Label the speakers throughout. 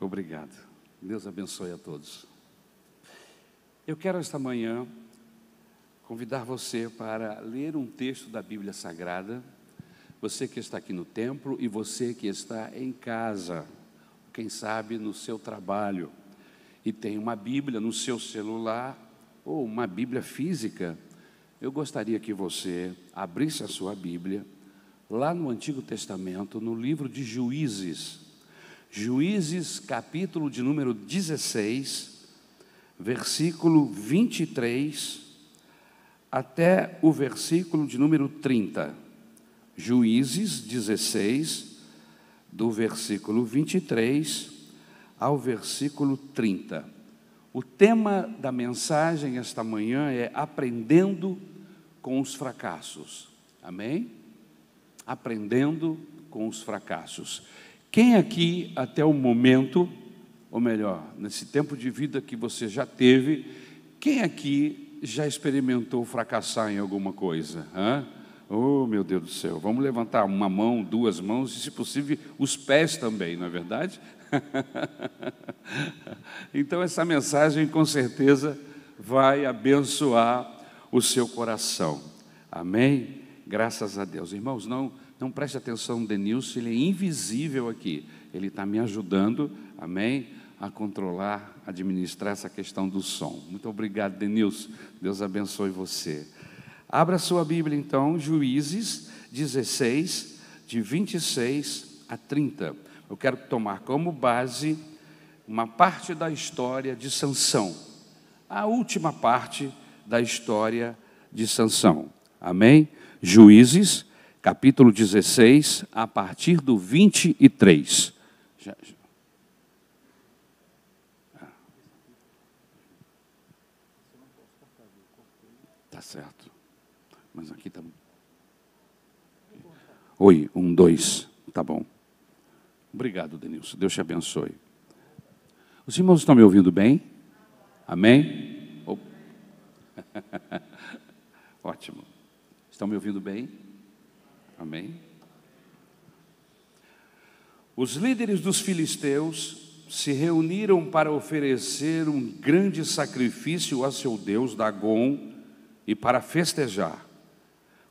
Speaker 1: Obrigado. Deus abençoe a todos. Eu quero esta manhã convidar você para ler um texto da Bíblia Sagrada, você que está aqui no templo e você que está em casa, quem sabe no seu trabalho, e tem uma Bíblia no seu celular ou uma Bíblia física. Eu gostaria que você abrisse a sua Bíblia lá no Antigo Testamento, no livro de Juízes. Juízes, capítulo de número 16, versículo 23, até o versículo de número 30. Juízes 16, do versículo 23 ao versículo 30. O tema da mensagem esta manhã é aprendendo com os fracassos. Amém? Aprendendo com os fracassos. Quem aqui, até o momento, ou melhor, nesse tempo de vida que você já teve, quem aqui já experimentou fracassar em alguma coisa? Oh, meu Deus do céu, vamos levantar uma mão, duas mãos, e se possível, os pés também, não é verdade? Então, essa mensagem, com certeza, vai abençoar o seu coração. Amém? Graças a Deus. Irmãos, não preste atenção no Denilson, ele é invisível aqui. Ele está me ajudando, amém, a controlar, administrar essa questão do som. Muito obrigado, Denilson. Deus abençoe você. Abra sua Bíblia, então, Juízes 16, de 26 a 30. Eu quero tomar como base uma parte da história de Sansão. A última parte da história de Sansão. Amém? Juízes, capítulo 16, a partir do 23. Tá certo. Mas aqui tá bom. Oi, 1, 2. Tá bom. Obrigado, Denilson. Deus te abençoe. Os irmãos estão me ouvindo bem? Amém? Oh. Ótimo. Estão me ouvindo bem? Amém? Os líderes dos filisteus se reuniram para oferecer um grande sacrifício a seu Deus, Dagom, e para festejar.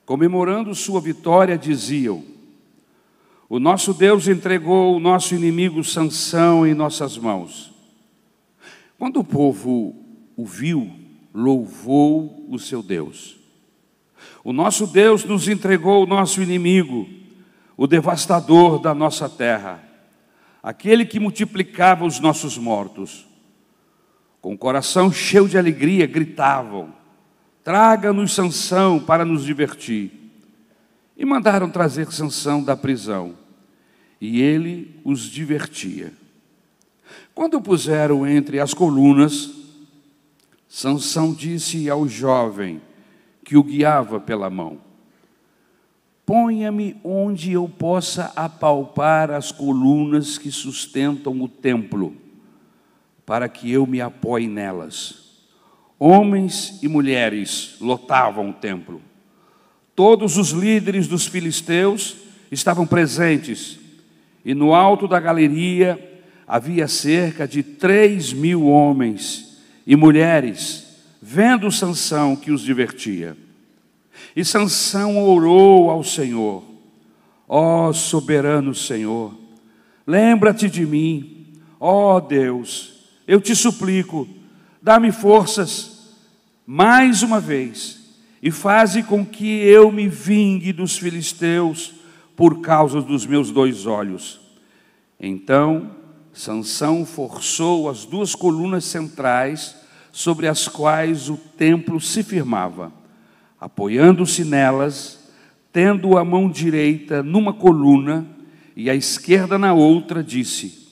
Speaker 1: Comemorando sua vitória, diziam: o nosso Deus entregou o nosso inimigo Sansão em nossas mãos. Quando o povo o viu, louvou o seu Deus. O nosso Deus nos entregou o nosso inimigo, o devastador da nossa terra, aquele que multiplicava os nossos mortos. Com o coração cheio de alegria, gritavam: traga-nos Sansão para nos divertir. E mandaram trazer Sansão da prisão, e ele os divertia. Quando o puseram entre as colunas, Sansão disse ao jovem que o guiava pela mão: ponha-me onde eu possa apalpar as colunas que sustentam o templo, para que eu me apoie nelas. Homens e mulheres lotavam o templo. Todos os líderes dos filisteus estavam presentes, e no alto da galeria havia cerca de 3.000 homens e mulheres, vendo Sansão que os divertia. E Sansão orou ao Senhor: ó soberano Senhor, lembra-te de mim, ó Deus, eu te suplico, dá-me forças mais uma vez, e faze com que eu me vingue dos filisteus por causa dos meus 2 olhos. Então Sansão forçou as 2 colunas centrais sobre as quais o templo se firmava. Apoiando-se nelas, tendo a mão direita numa coluna e a esquerda na outra, disse: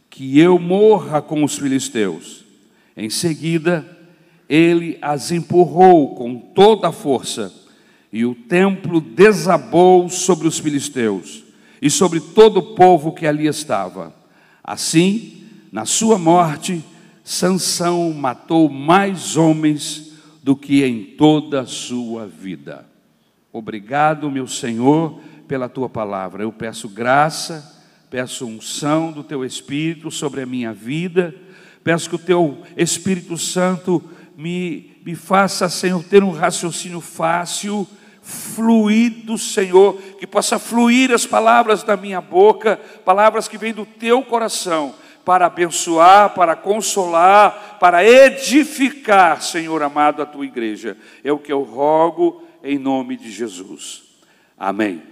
Speaker 1: que eu morra com os filisteus. Em seguida, ele as empurrou com toda a força, e o templo desabou sobre os filisteus e sobre todo o povo que ali estava. Assim, na sua morte, Sansão matou mais homens do que em toda a sua vida. Obrigado, meu Senhor, pela tua palavra. Eu peço graça, Peço unção do Teu Espírito sobre a minha vida. Peço que o Teu Espírito Santo me faça, Senhor, ter um raciocínio fácil, fluido, Senhor, que possa fluir as palavras da minha boca, palavras que vêm do Teu coração, para abençoar, para consolar, para edificar, Senhor amado, a Tua igreja. É o que eu rogo em nome de Jesus. Amém.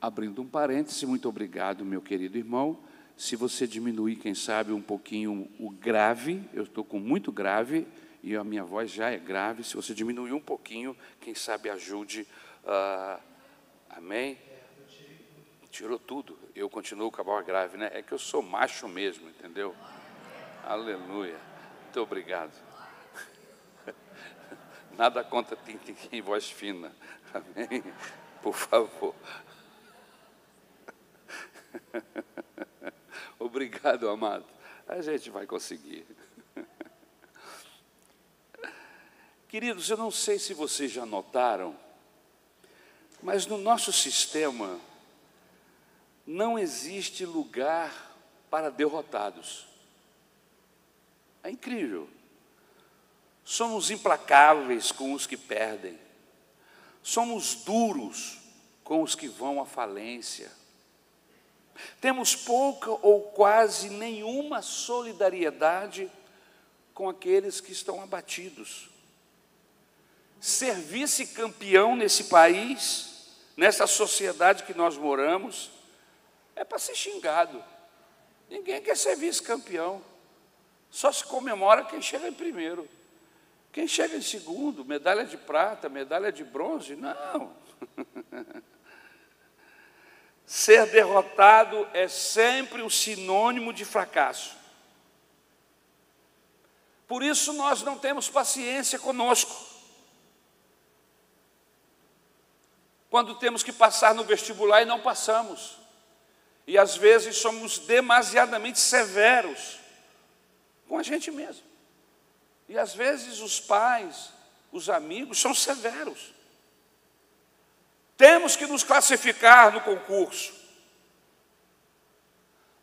Speaker 1: Abrindo um parêntese, muito obrigado, meu querido irmão. Se você diminuir, quem sabe, um pouquinho o grave, eu estou com muito grave, e a minha voz já é grave. Se você diminuir um pouquinho, quem sabe ajude. Amém? Tirou tudo. Eu continuo com a voz grave, né? É que eu sou macho mesmo, entendeu? Aleluia. Muito obrigado. Nada contra quem voz fina. Amém? Por favor. Obrigado, amado. A gente vai conseguir. Queridos, eu não sei se vocês já notaram, mas no nosso sistema não existe lugar para derrotados. É incrível. Somos implacáveis com os que perdem. Somos duros com os que vão à falência. Temos pouca ou quase nenhuma solidariedade com aqueles que estão abatidos. Ser vice-campeão nesse país, nessa sociedade que nós moramos, é para ser xingado. Ninguém quer ser vice-campeão. Só se comemora quem chega em primeiro. Quem chega em segundo, medalha de prata, medalha de bronze, não. Ser derrotado é sempre o sinônimo de fracasso. Por isso nós não temos paciência conosco. Quando temos que passar no vestibular e não passamos. E às vezes somos demasiadamente severos com a gente mesmo. E às vezes os pais, os amigos são severos. Temos que nos classificar no concurso.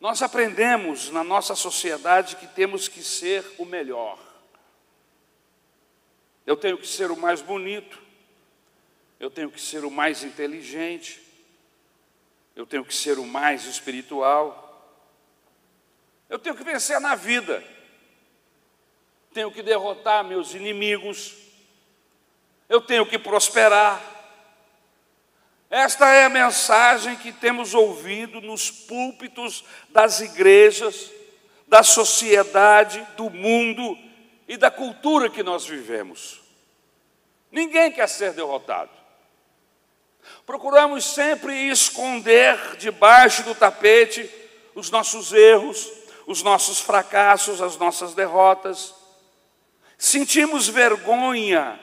Speaker 1: Nós aprendemos na nossa sociedade que temos que ser o melhor. Eu tenho que ser o mais bonito, eu tenho que ser o mais inteligente, eu tenho que ser o mais espiritual, eu tenho que vencer na vida, tenho que derrotar meus inimigos, eu tenho que prosperar. Esta é a mensagem que temos ouvido nos púlpitos das igrejas, da sociedade, do mundo e da cultura que nós vivemos. Ninguém quer ser derrotado. Procuramos sempre esconder debaixo do tapete os nossos erros, os nossos fracassos, as nossas derrotas. Sentimos vergonha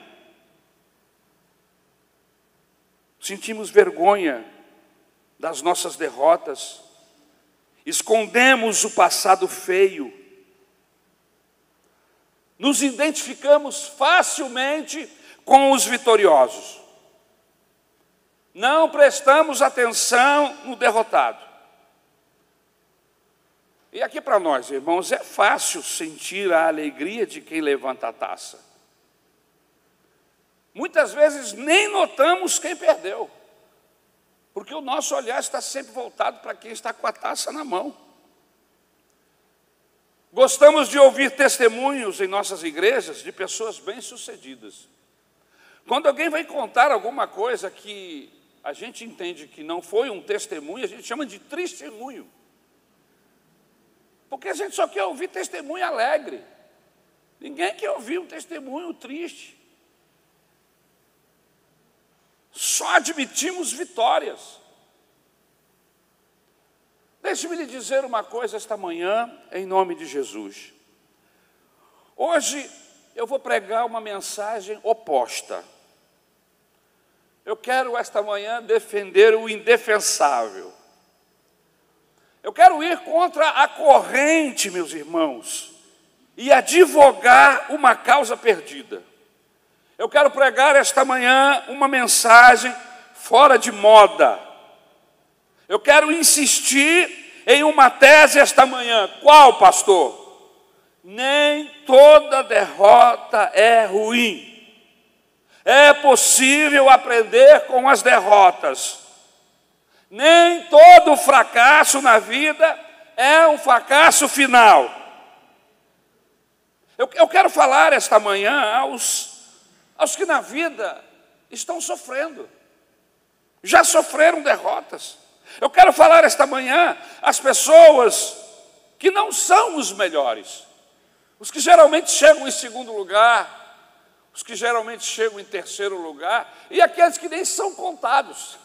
Speaker 1: das nossas derrotas, escondemos o passado feio, nos identificamos facilmente com os vitoriosos, não prestamos atenção no derrotado. E aqui para nós, irmãos, é fácil sentir a alegria de quem levanta a taça. Muitas vezes nem notamos quem perdeu, porque o nosso olhar está sempre voltado para quem está com a taça na mão. Gostamos de ouvir testemunhos em nossas igrejas de pessoas bem-sucedidas. Quando alguém vai contar alguma coisa que a gente entende que não foi um testemunho, a gente chama de testemunho. Porque a gente só quer ouvir testemunho alegre. Ninguém quer ouvir um testemunho triste. Só admitimos vitórias. Deixe-me lhe dizer uma coisa esta manhã, em nome de Jesus. Hoje eu vou pregar uma mensagem oposta. Eu quero esta manhã defender o indefensável. Eu quero ir contra a corrente, meus irmãos, e advogar uma causa perdida. Eu quero pregar esta manhã uma mensagem fora de moda. Eu quero insistir em uma tese esta manhã. Qual, pastor? Nem toda derrota é ruim. É possível aprender com as derrotas. Nem todo fracasso na vida é um fracasso final. Eu quero falar esta manhã aos que na vida estão sofrendo, já sofreram derrotas. Eu quero falar esta manhã às pessoas que não são os melhores, os que geralmente chegam em segundo lugar, os que geralmente chegam em terceiro lugar, e aqueles que nem são contados,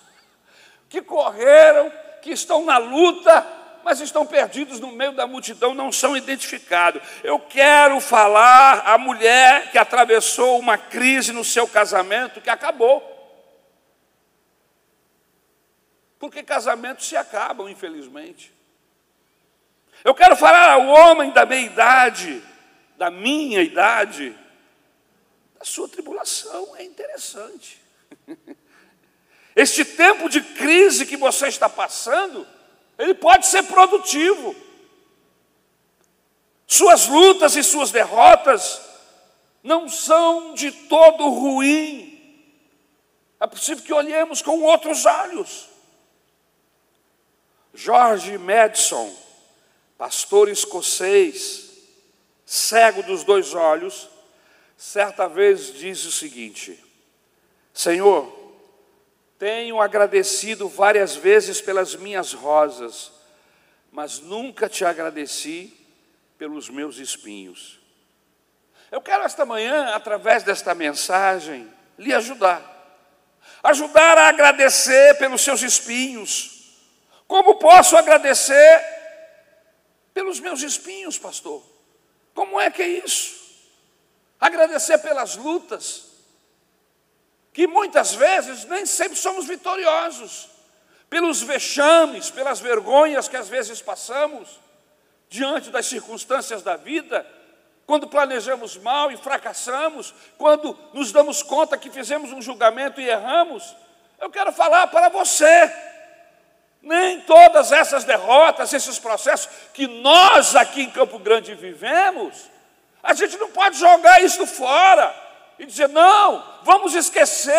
Speaker 1: que correram, que estão na luta, mas estão perdidos no meio da multidão, não são identificados. Eu quero falar à mulher que atravessou uma crise no seu casamento que acabou. Porque casamentos se acabam, infelizmente. Eu quero falar ao homem da minha idade, a sua tribulação é interessante. Este tempo de crise que você está passando, ele pode ser produtivo. Suas lutas e suas derrotas não são de todo ruim. É possível que olhemos com outros olhos. George Madison, pastor escocês, cego dos dois olhos, certa vez disse o seguinte: Senhor, tenho agradecido várias vezes pelas minhas rosas, mas nunca te agradeci pelos meus espinhos. Eu quero esta manhã, através desta mensagem, lhe ajudar a agradecer pelos seus espinhos. Como posso agradecer pelos meus espinhos, pastor? Como é que é isso? Agradecer pelas lutas, que muitas vezes nem sempre somos vitoriosos, pelos vexames, pelas vergonhas que às vezes passamos, diante das circunstâncias da vida, quando planejamos mal e fracassamos, quando nos damos conta que fizemos um julgamento e erramos. Eu quero falar para você, nem todas essas derrotas, esses processos que nós aqui em Campo Grande vivemos, a gente não pode jogar isso fora e dizer, não, vamos esquecer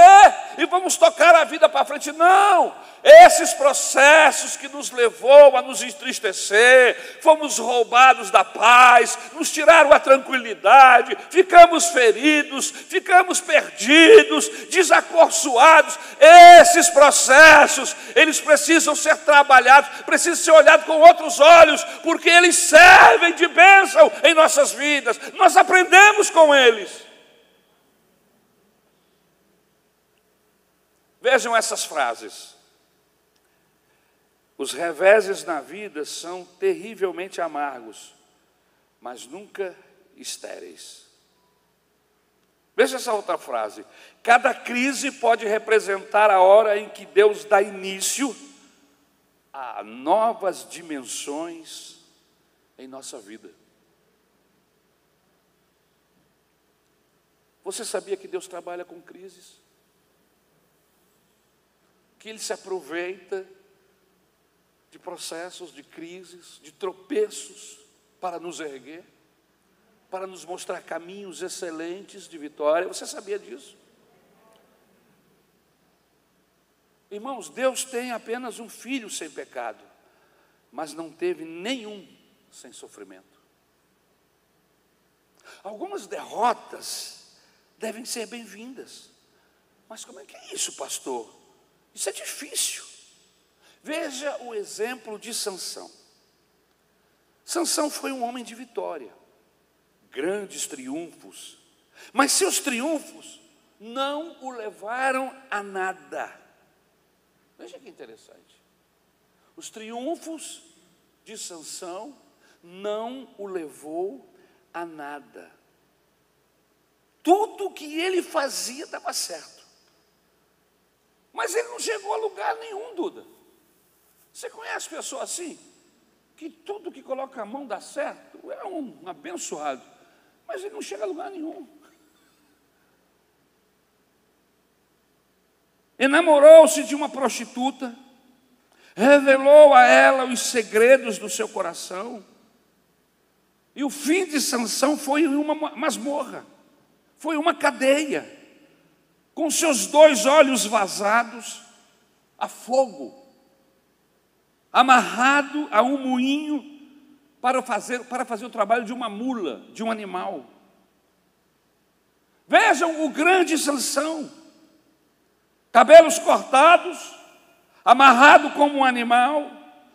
Speaker 1: e vamos tocar a vida para frente. Não, esses processos que nos levou a nos entristecer, fomos roubados da paz, nos tiraram a tranquilidade, ficamos feridos, ficamos perdidos, desacorçoados. Esses processos, eles precisam ser trabalhados, precisam ser olhados com outros olhos, porque eles servem de bênção em nossas vidas. Nós aprendemos com eles. Vejam essas frases. Os reveses na vida são terrivelmente amargos, mas nunca estéreis. Veja essa outra frase. Cada crise pode representar a hora em que Deus dá início a novas dimensões em nossa vida. Você sabia que Deus trabalha com crises? Que Ele se aproveita de processos, de crises, de tropeços para nos erguer, para nos mostrar caminhos excelentes de vitória. Você sabia disso? Irmãos, Deus tem apenas um filho sem pecado, mas não teve nenhum sem sofrimento. Algumas derrotas devem ser bem-vindas. Mas como é que é isso, pastor? Isso é difícil. Veja o exemplo de Sansão. Sansão foi um homem de vitória, grandes triunfos, mas seus triunfos não o levaram a nada. Veja que interessante. Os triunfos de Sansão não o levou a nada. Tudo que ele fazia dava certo. Mas ele não chegou a lugar nenhum, Duda. Você conhece pessoa assim? Que tudo que coloca a mão dá certo? É um abençoado. Mas ele não chega a lugar nenhum. Enamorou-se de uma prostituta, revelou a ela os segredos do seu coração. E o fim de Sansão foi uma masmorra, foi uma cadeia, com seus 2 olhos vazados a fogo, amarrado a um moinho para fazer o trabalho de uma mula, de um animal. Vejam o grande Sansão, cabelos cortados, amarrado como um animal,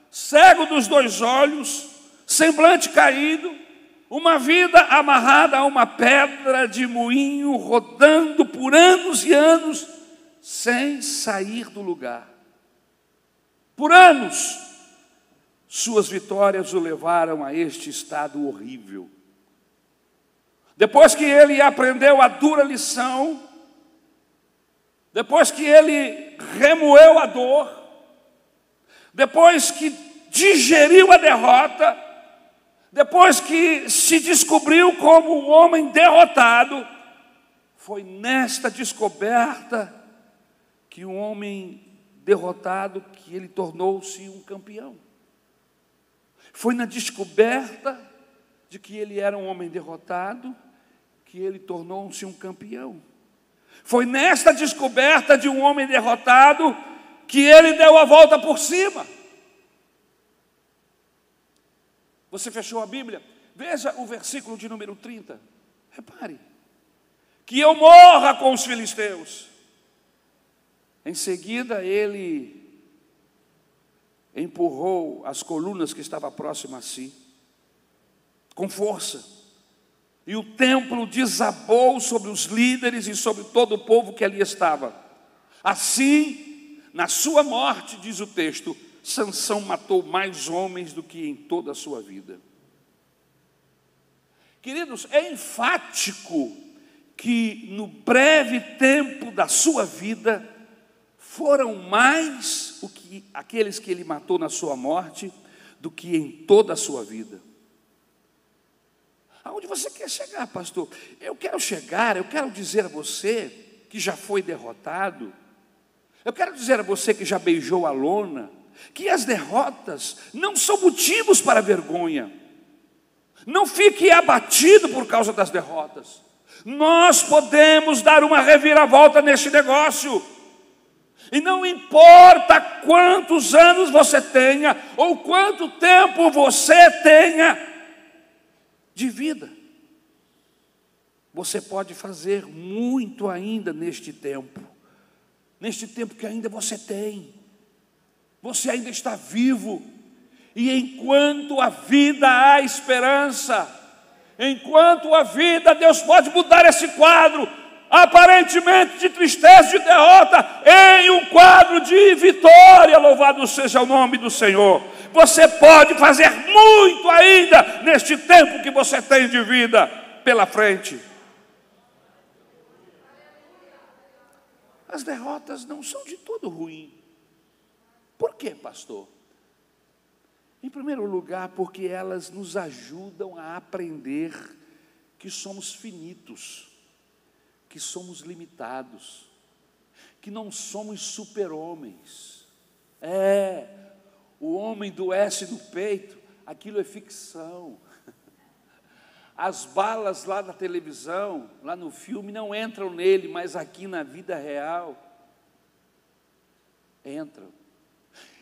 Speaker 1: cego dos 2 olhos, semblante caído, uma vida amarrada a uma pedra de moinho, rodando por anos e anos, sem sair do lugar. Por anos, suas vitórias o levaram a este estado horrível. Depois que ele aprendeu a dura lição, depois que ele remoeu a dor, depois que digeriu a derrota, depois que se descobriu como um homem derrotado, foi nesta descoberta que um homem derrotado que ele tornou-se um campeão. Foi na descoberta de que ele era um homem derrotado que ele tornou-se um campeão. Foi nesta descoberta de um homem derrotado que ele deu a volta por cima. Você fechou a Bíblia? Veja o versículo de número 30. Repare. Que eu morra com os filisteus. Em seguida ele empurrou as colunas que estavam próximas a si, com força. E o templo desabou sobre os líderes e sobre todo o povo que ali estava. Assim, na sua morte, diz o texto, Sansão matou mais homens do que em toda a sua vida. Queridos, é enfático que no breve tempo da sua vida foram mais aqueles que ele matou na sua morte do que em toda a sua vida. Aonde você quer chegar, pastor? Eu quero dizer a você que já foi derrotado, eu quero dizer a você que já beijou a lona, que as derrotas não são motivos para vergonha. Não fique abatido por causa das derrotas. Nós podemos dar uma reviravolta neste negócio. E não importa quantos anos você tenha, ou quanto tempo você tenha de vida, você pode fazer muito ainda neste tempo que ainda você tem. Você ainda está vivo, e enquanto a vida há esperança, enquanto a vida, Deus pode mudar esse quadro, aparentemente de tristeza, de derrota, em um quadro de vitória. Louvado seja o nome do Senhor. Você pode fazer muito ainda neste tempo que você tem de vida pela frente. As derrotas não são de todo ruim. Por quê, pastor? Em primeiro lugar, porque elas nos ajudam a aprender que somos finitos, que somos limitados, que não somos super-homens. O homem do S no peito, aquilo é ficção. As balas lá na televisão, lá no filme, não entram nele, mas aqui na vida real, entram.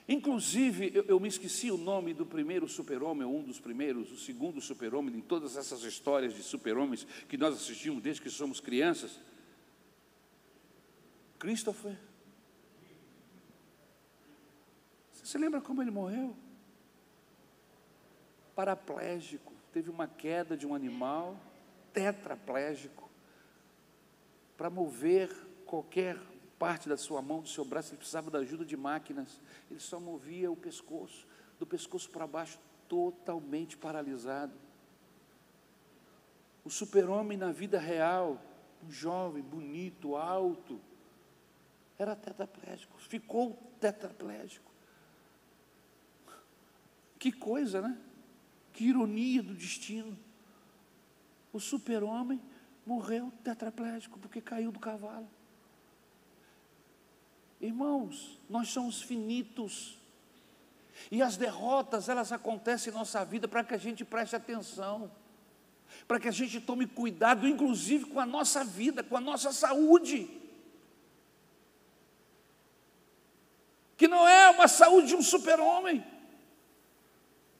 Speaker 1: Inclusive, eu me esqueci o nome do primeiro super-homem, um dos primeiros, o segundo super-homem, em todas essas histórias de super-homens que nós assistimos desde que somos crianças. Christopher. Você se lembra como ele morreu? Paraplégico, teve uma queda de um animal, tetraplégico. Para mover qualquer parte da sua mão, do seu braço, ele precisava da ajuda de máquinas. Ele só movia o pescoço, do pescoço para baixo, totalmente paralisado. O super-homem na vida real, um jovem, bonito, alto, era tetraplégico, ficou tetraplégico. Que coisa, né? Que ironia do destino. O super-homem morreu tetraplégico porque caiu do cavalo. Irmãos, nós somos finitos, E as derrotas, elas acontecem em nossa vida para que a gente preste atenção, para que a gente tome cuidado, inclusive com a nossa vida, com a nossa saúde, que não é uma saúde de um super-homem,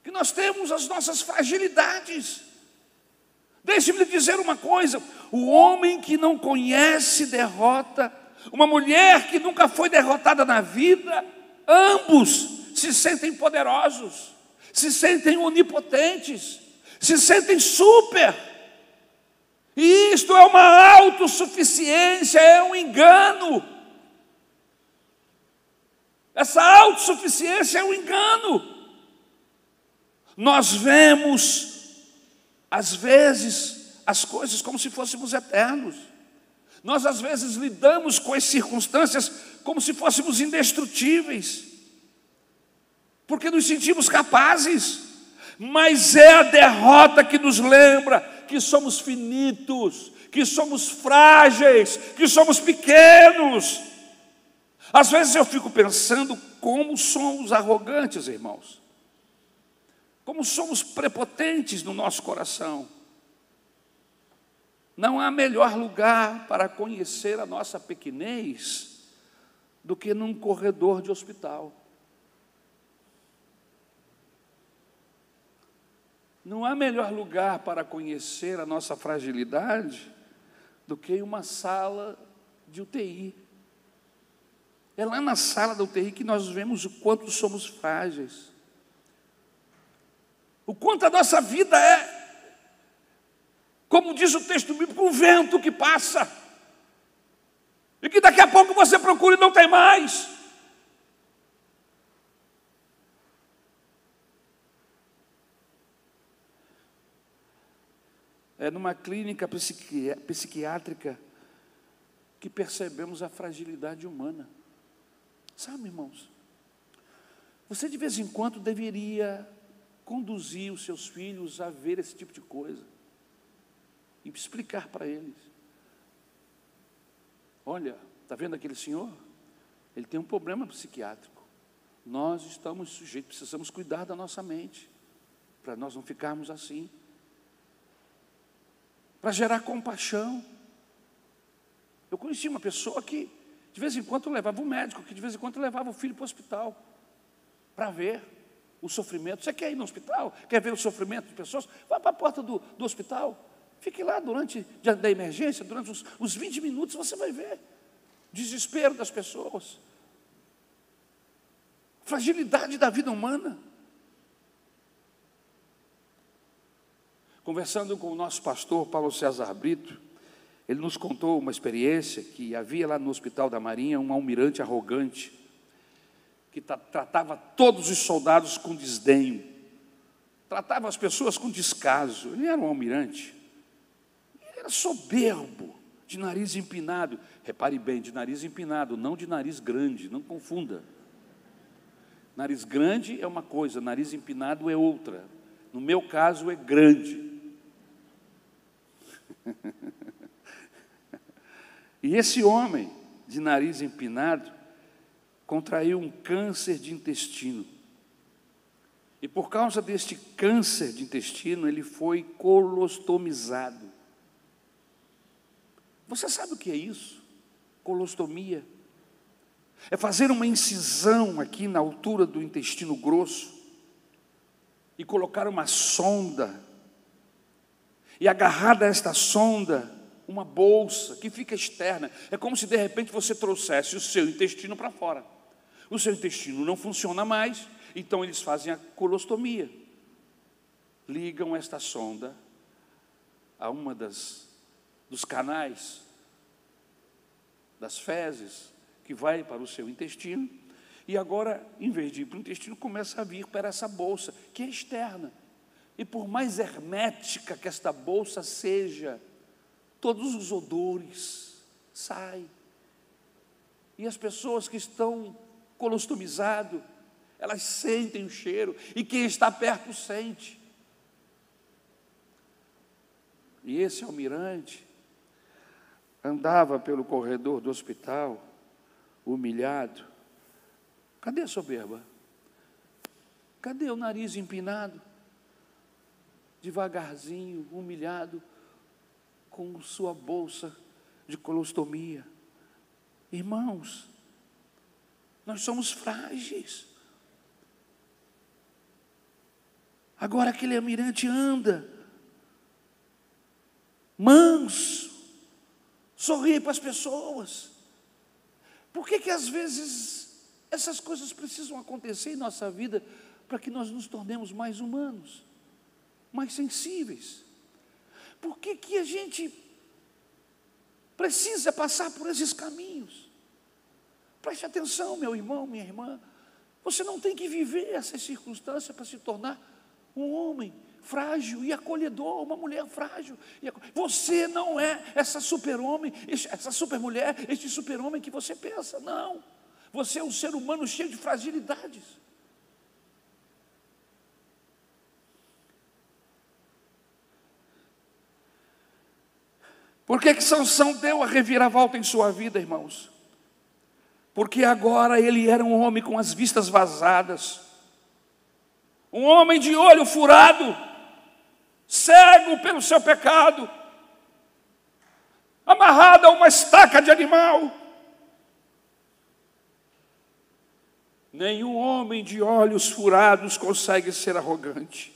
Speaker 1: que nós temos as nossas fragilidades. Deixe-me lhe dizer uma coisa: o homem que não conhece derrota, uma mulher que nunca foi derrotada na vida, ambos se sentem poderosos, se sentem onipotentes, se sentem super. E isto é uma autossuficiência, é um engano. Essa autossuficiência é um engano. Nós vemos, às vezes, as coisas como se fôssemos eternos. Nós, às vezes, lidamos com as circunstâncias como se fôssemos indestrutíveis, porque nos sentimos capazes. Mas é a derrota que nos lembra que somos finitos, que somos frágeis, que somos pequenos. Às vezes eu fico pensando como somos arrogantes, irmãos, como somos prepotentes no nosso coração. Não há melhor lugar para conhecer a nossa pequenez do que num corredor de hospital. Não há melhor lugar para conhecer a nossa fragilidade do que em uma sala de UTI. É lá na sala da UTI que nós vemos o quanto somos frágeis, o quanto a nossa vida é, como diz o texto bíblico, um vento que passa, e que daqui a pouco você procura e não tem mais. É numa clínica psiquiátrica que percebemos a fragilidade humana. Sabe, irmãos, você de vez em quando deveria conduzir os seus filhos a ver esse tipo de coisa e explicar para eles: olha, está vendo aquele senhor? Ele tem um problema psiquiátrico. Nós estamos sujeitos, precisamos cuidar da nossa mente, para nós não ficarmos assim, para gerar compaixão. Eu conheci uma pessoa que de vez em quando levava um médico, que de vez em quando levava o filho para o hospital, para ver o sofrimento. Você quer ir no hospital? Quer ver o sofrimento de pessoas? Vá para a porta do hospital, fique lá durante da emergência, durante os 20 minutos, você vai ver o desespero das pessoas, fragilidade da vida humana. Conversando com o nosso pastor Paulo César Brito, ele nos contou uma experiência que havia lá no Hospital da Marinha um almirante arrogante, que tratava todos os soldados com desdenho, tratava as pessoas com descaso. Ele era um almirante, ele era soberbo, de nariz empinado. Repare bem, de nariz empinado, não de nariz grande, não confunda. Nariz grande é uma coisa, nariz empinado é outra. No meu caso é grande. E esse homem de nariz empinado contraiu um câncer de intestino. E por causa deste câncer de intestino, ele foi colostomizado. Você sabe o que é isso? Colostomia. É fazer uma incisão aqui na altura do intestino grosso e colocar uma sonda. E agarrada a esta sonda, uma bolsa que fica externa. É como se de repente você trouxesse o seu intestino para fora. O seu intestino não funciona mais, então eles fazem a colostomia. Ligam esta sonda a uma dos canais das fezes que vai para o seu intestino, e agora, em vez de ir para o intestino, começa a vir para essa bolsa, que é externa. E por mais hermética que esta bolsa seja, todos os odores saem. E as pessoas que estão colostomizadas, elas sentem o cheiro, e quem está perto sente. E esse almirante andava pelo corredor do hospital, humilhado. Cadê a soberba? Cadê o nariz empinado? Devagarzinho, humilhado, com sua bolsa de colostomia. Irmãos, nós somos frágeis. Agora aquele almirante anda manso, sorri para as pessoas. Por que às vezes essas coisas precisam acontecer em nossa vida para que nós nos tornemos mais humanos, mais sensíveis? Por que a gente precisa passar por esses caminhos? Preste atenção, meu irmão, minha irmã. Você não tem que viver essas circunstâncias para se tornar um homem frágil e acolhedor, uma mulher frágil. Você não é essa super-homem, essa super-mulher, este super-homem que você pensa, não. Você é um ser humano cheio de fragilidades. Por que Sansão deu a reviravolta em sua vida, irmãos? Porque agora ele era um homem com as vistas vazadas, um homem de olho furado, cego pelo seu pecado, amarrado a uma estaca de animal. Nenhum homem de olhos furados consegue ser arrogante.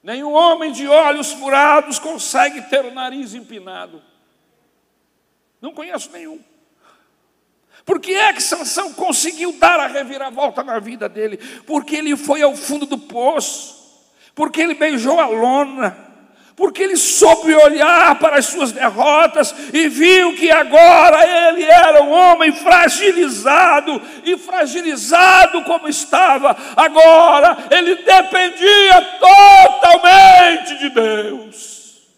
Speaker 1: Nenhum homem de olhos furados consegue ter o nariz empinado. Não conheço nenhum. Por que é que Sansão conseguiu dar a reviravolta na vida dele? Porque ele foi ao fundo do poço, porque ele beijou a lona, porque ele soube olhar para as suas derrotas e viu que agora ele era um homem fragilizado, e fragilizado como estava, agora ele dependia totalmente de Deus.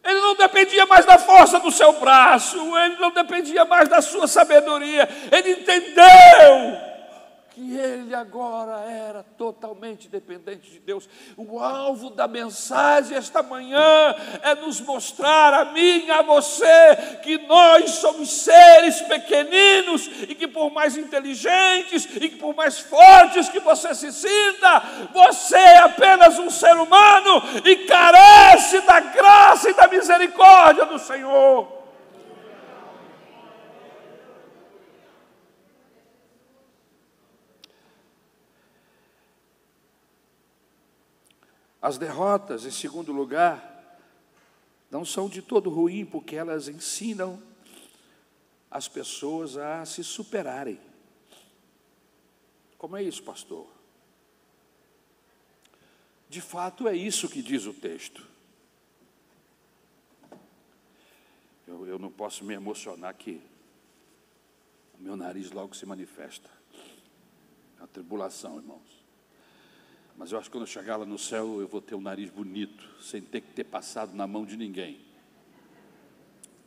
Speaker 1: Ele não dependia mais da força do seu braço, ele não dependia mais da sua sabedoria, ele entendeu que ele agora era totalmente dependente de Deus. O alvo da mensagem esta manhã é nos mostrar a mim e a você que nós somos seres pequeninos e que por mais inteligentes e que por mais fortes que você se sinta, você é apenas um ser humano e carece da graça e da misericórdia do Senhor. As derrotas, em segundo lugar, não são de todo ruim, porque elas ensinam as pessoas a se superarem. Como é isso, pastor? De fato, é isso que diz o texto. Eu não posso me emocionar que o meu nariz logo se manifesta. É uma tribulação, irmãos. Mas eu acho que quando eu chegar lá no céu, eu vou ter um nariz bonito, sem ter que ter passado na mão de ninguém.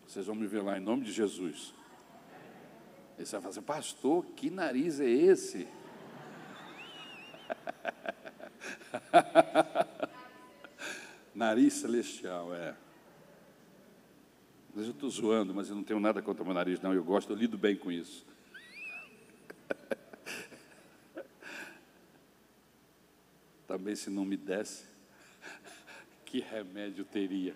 Speaker 1: Vocês vão me ver lá em nome de Jesus. Aí você vai falar assim, pastor, que nariz é esse? Nariz celestial, é. Mas eu estou zoando, mas eu não tenho nada contra o meu nariz, não. Eu gosto, eu lido bem com isso. Também se não me desse, que remédio teria?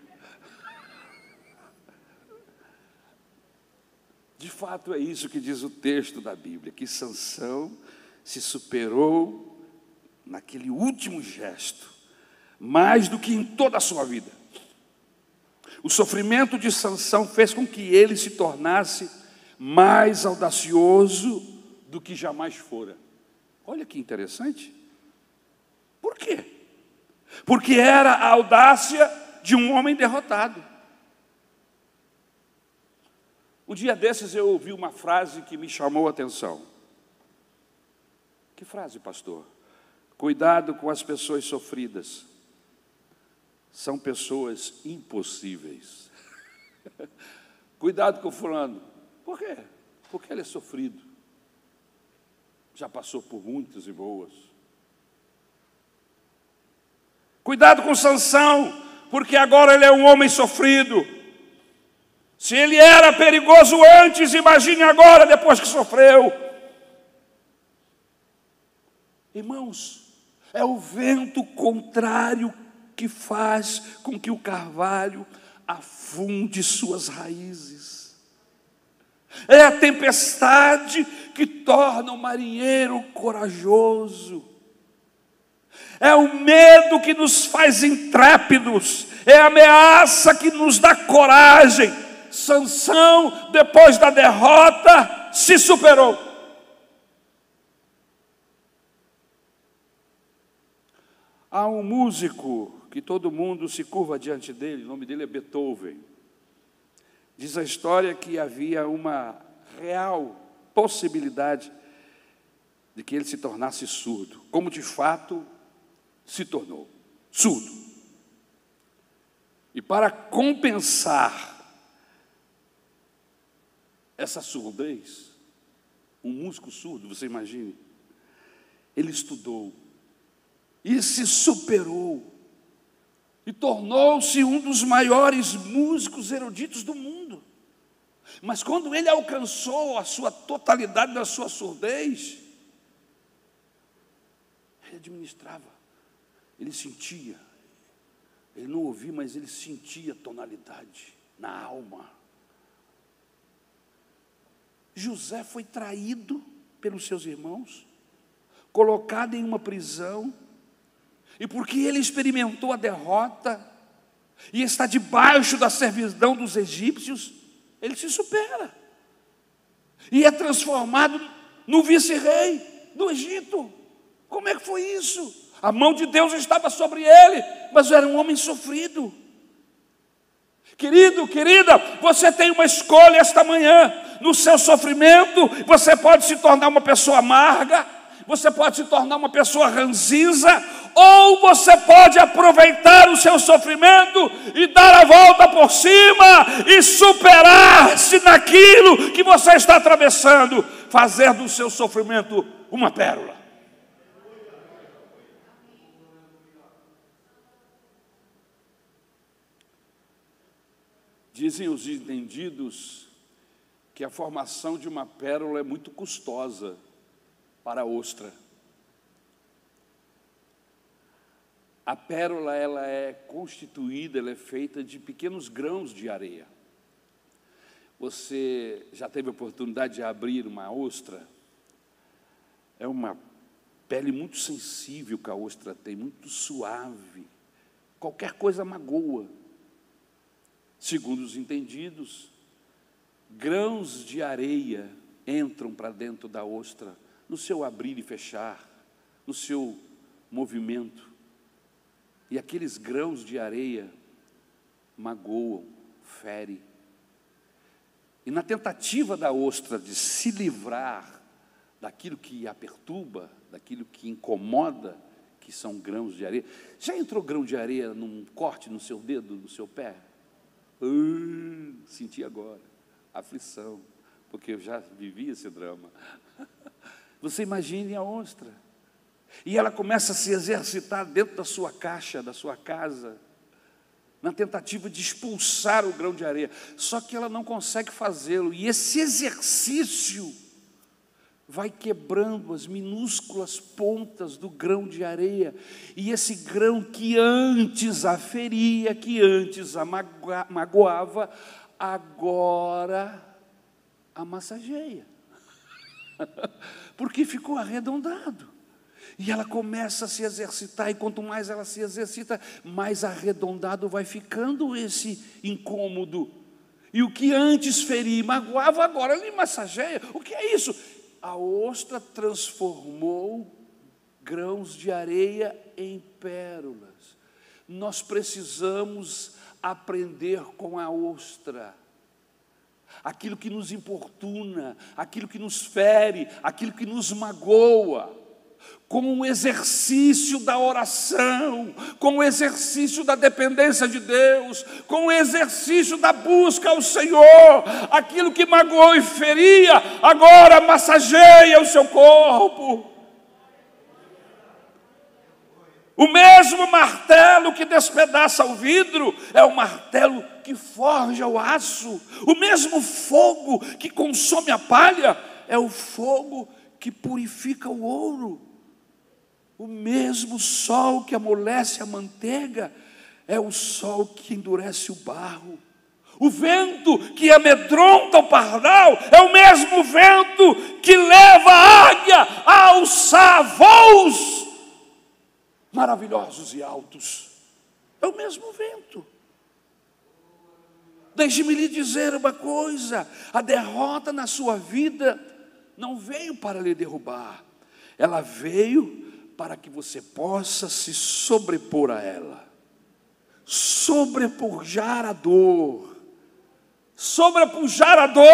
Speaker 1: De fato é isso que diz o texto da Bíblia, que Sansão se superou naquele último gesto, mais do que em toda a sua vida. O sofrimento de Sansão fez com que ele se tornasse mais audacioso do que jamais fora. Olha que interessante. Por quê? Porque era a audácia de um homem derrotado. Um dia desses eu ouvi uma frase que me chamou a atenção. Que frase, pastor? Cuidado com as pessoas sofridas. São pessoas impossíveis. Cuidado com o fulano. Por quê? Porque ele é sofrido. Já passou por muitas e boas. Cuidado com Sansão, porque agora ele é um homem sofrido. Se ele era perigoso antes, imagine agora, depois que sofreu. Irmãos, é o vento contrário que faz com que o carvalho afunde suas raízes. É a tempestade que torna o marinheiro corajoso. É o medo que nos faz intrépidos. É a ameaça que nos dá coragem. Sansão, depois da derrota, se superou. Há um músico que todo mundo se curva diante dele, o nome dele é Beethoven. Diz a história que havia uma real possibilidade de que ele se tornasse surdo, como de fato se tornou surdo. E para compensar essa surdez, um músico surdo, você imagine, ele estudou e se superou e tornou-se um dos maiores músicos eruditos do mundo. Mas quando ele alcançou a sua totalidade da sua surdez, ele administrava, ele sentia, ele não ouvia, mas ele sentia tonalidade na alma. José foi traído pelos seus irmãos, colocado em uma prisão, e porque ele experimentou a derrota e está debaixo da servidão dos egípcios, ele se supera e é transformado no vice-rei do Egito. Como é que foi isso? A mão de Deus estava sobre ele, mas era um homem sofrido. Querido, querida, você tem uma escolha esta manhã. No seu sofrimento, você pode se tornar uma pessoa amarga, você pode se tornar uma pessoa ranzinza, ou você pode aproveitar o seu sofrimento e dar a volta por cima e superar-se naquilo que você está atravessando, fazer do seu sofrimento uma pérola. Dizem os entendidos que a formação de uma pérola é muito custosa para a ostra. A pérola, ela é constituída, ela é feita de pequenos grãos de areia. Você já teve a oportunidade de abrir uma ostra? É uma pele muito sensível que a ostra tem, muito suave. Qualquer coisa magoa. Segundo os entendidos, grãos de areia entram para dentro da ostra, no seu abrir e fechar, no seu movimento. E aqueles grãos de areia magoam, ferem. E na tentativa da ostra de se livrar daquilo que a perturba, daquilo que incomoda, que são grãos de areia. Já entrou grão de areia num corte no seu dedo, no seu pé? Senti agora, aflição, porque eu já vivi esse drama. Você imagine a ostra, e ela começa a se exercitar dentro da sua caixa, da sua casa, na tentativa de expulsar o grão de areia, só que ela não consegue fazê-lo, e esse exercício vai quebrando as minúsculas pontas do grão de areia, e esse grão que antes a feria, que antes a magoava, agora a massageia, porque ficou arredondado. E ela começa a se exercitar, e quanto mais ela se exercita, mais arredondado vai ficando esse incômodo. E o que antes feria e magoava, agora lhe massageia. O que é isso? A ostra transformou grãos de areia em pérolas. Nós precisamos aprender com a ostra. Aquilo que nos importuna, aquilo que nos fere, aquilo que nos magoa, com o exercício da oração, com o exercício da dependência de Deus, com o exercício da busca ao Senhor, aquilo que magoou e feria, agora massageia o seu corpo. O mesmo martelo que despedaça o vidro é o martelo que forja o aço. O mesmo fogo que consome a palha é o fogo que purifica o ouro. O mesmo sol que amolece a manteiga é o sol que endurece o barro. O vento que amedronta o pardal é o mesmo vento que leva a águia a alçar voos maravilhosos e altos. É o mesmo vento. Deixe-me lhe dizer uma coisa: a derrota na sua vida não veio para lhe derrubar, ela veio para que você possa se sobrepor a ela, sobrepujar a dor. Sobrepujar a dor,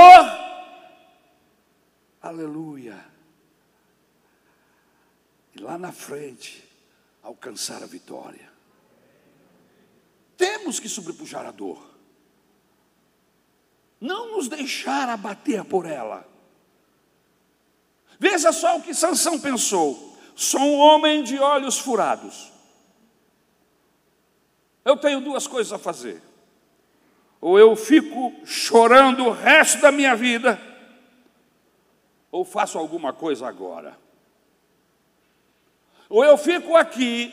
Speaker 1: aleluia, e lá na frente alcançar a vitória. Temos que sobrepujar a dor, não nos deixar abater por ela. Veja só o que Sansão pensou: sou um homem de olhos furados, eu tenho duas coisas a fazer: ou eu fico chorando o resto da minha vida, ou faço alguma coisa agora. Ou eu fico aqui,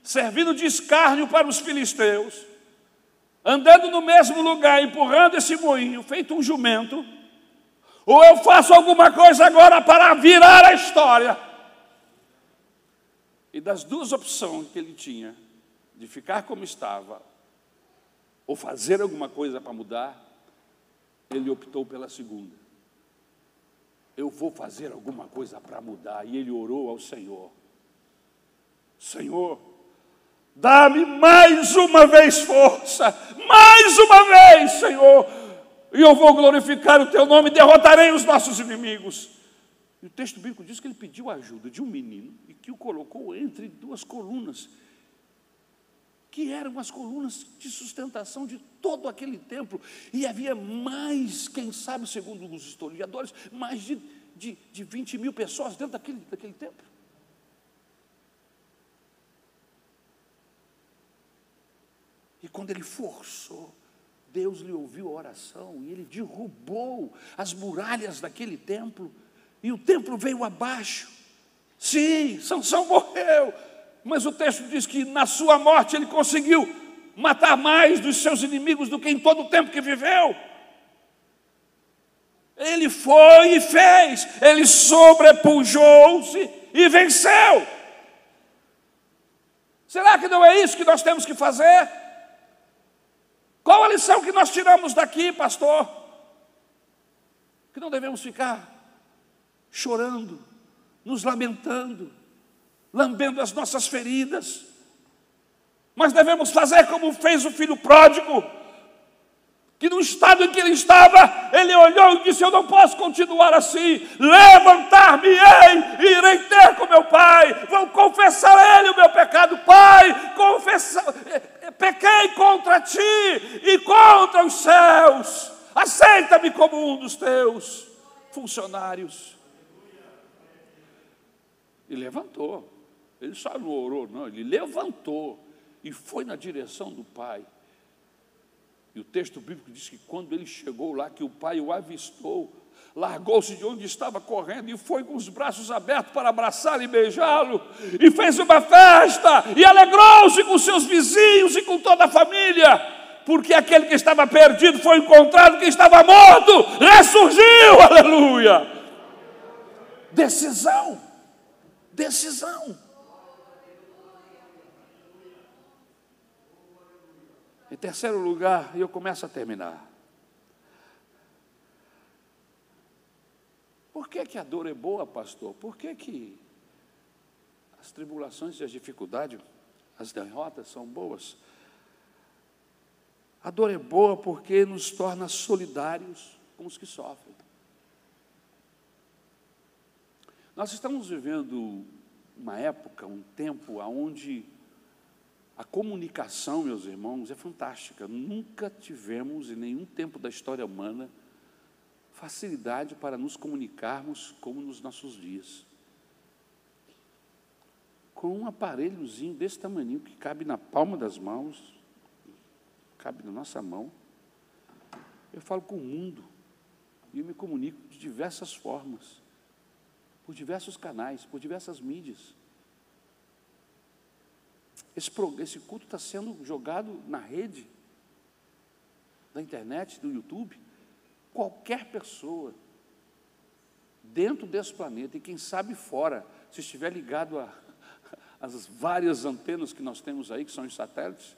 Speaker 1: servindo de escárnio para os filisteus, andando no mesmo lugar, empurrando esse moinho, feito um jumento, ou eu faço alguma coisa agora para virar a história. E das duas opções que ele tinha, de ficar como estava, ou fazer alguma coisa para mudar, ele optou pela segunda. Eu vou fazer alguma coisa para mudar. E ele orou ao Senhor: Senhor, dá-me mais uma vez força, mais uma vez, Senhor, e eu vou glorificar o teu nome e derrotarei os nossos inimigos. E o texto bíblico diz que ele pediu a ajuda de um menino e que o colocou entre duas colunas, que eram as colunas de sustentação de todo aquele templo. E havia mais, quem sabe, segundo os historiadores, mais de 20 mil pessoas dentro daquele templo. E quando ele forçou, Deus lhe ouviu a oração e ele derrubou as muralhas daquele templo. E o templo veio abaixo. Sim, Sansão morreu. Mas o texto diz que na sua morte ele conseguiu matar mais dos seus inimigos do que em todo o tempo que viveu. Ele foi e fez, ele sobrepujou-se e venceu. Será que não é isso que nós temos que fazer? Qual a lição que nós tiramos daqui, pastor? Que não devemos ficar chorando, nos lamentando, lambendo as nossas feridas, mas devemos fazer como fez o filho pródigo, que no estado em que ele estava, ele olhou e disse: eu não posso continuar assim, levantar-me-ei e irei ter com meu pai, vou confessar a ele o meu pecado. Pai, pequei contra ti e contra os céus, aceita-me como um dos teus funcionários. E levantou. Ele só não orou, não, ele levantou e foi na direção do pai. E o texto bíblico diz que quando ele chegou lá, que o pai o avistou, largou-se de onde estava correndo e foi com os braços abertos para abraçá-lo e beijá-lo, e fez uma festa, e alegrou-se com seus vizinhos e com toda a família, porque aquele que estava perdido foi encontrado, que estava morto ressurgiu, aleluia. Decisão. Em terceiro lugar, e eu começo a terminar. Por que a dor é boa, pastor? Por que as tribulações e as dificuldades, as derrotas são boas? A dor é boa porque nos torna solidários com os que sofrem. Nós estamos vivendo uma época, um tempo onde a comunicação, meus irmãos, é fantástica. Nunca tivemos, em nenhum tempo da história humana, facilidade para nos comunicarmos como nos nossos dias. Com um aparelhozinho desse tamanho, que cabe na palma das mãos, cabe na nossa mão, eu falo com o mundo, e eu me comunico de diversas formas, por diversos canais, por diversas mídias. Esse culto está sendo jogado na rede, da internet, do YouTube. Qualquer pessoa, dentro desse planeta, e quem sabe fora, se estiver ligado às várias antenas que nós temos aí, que são os satélites,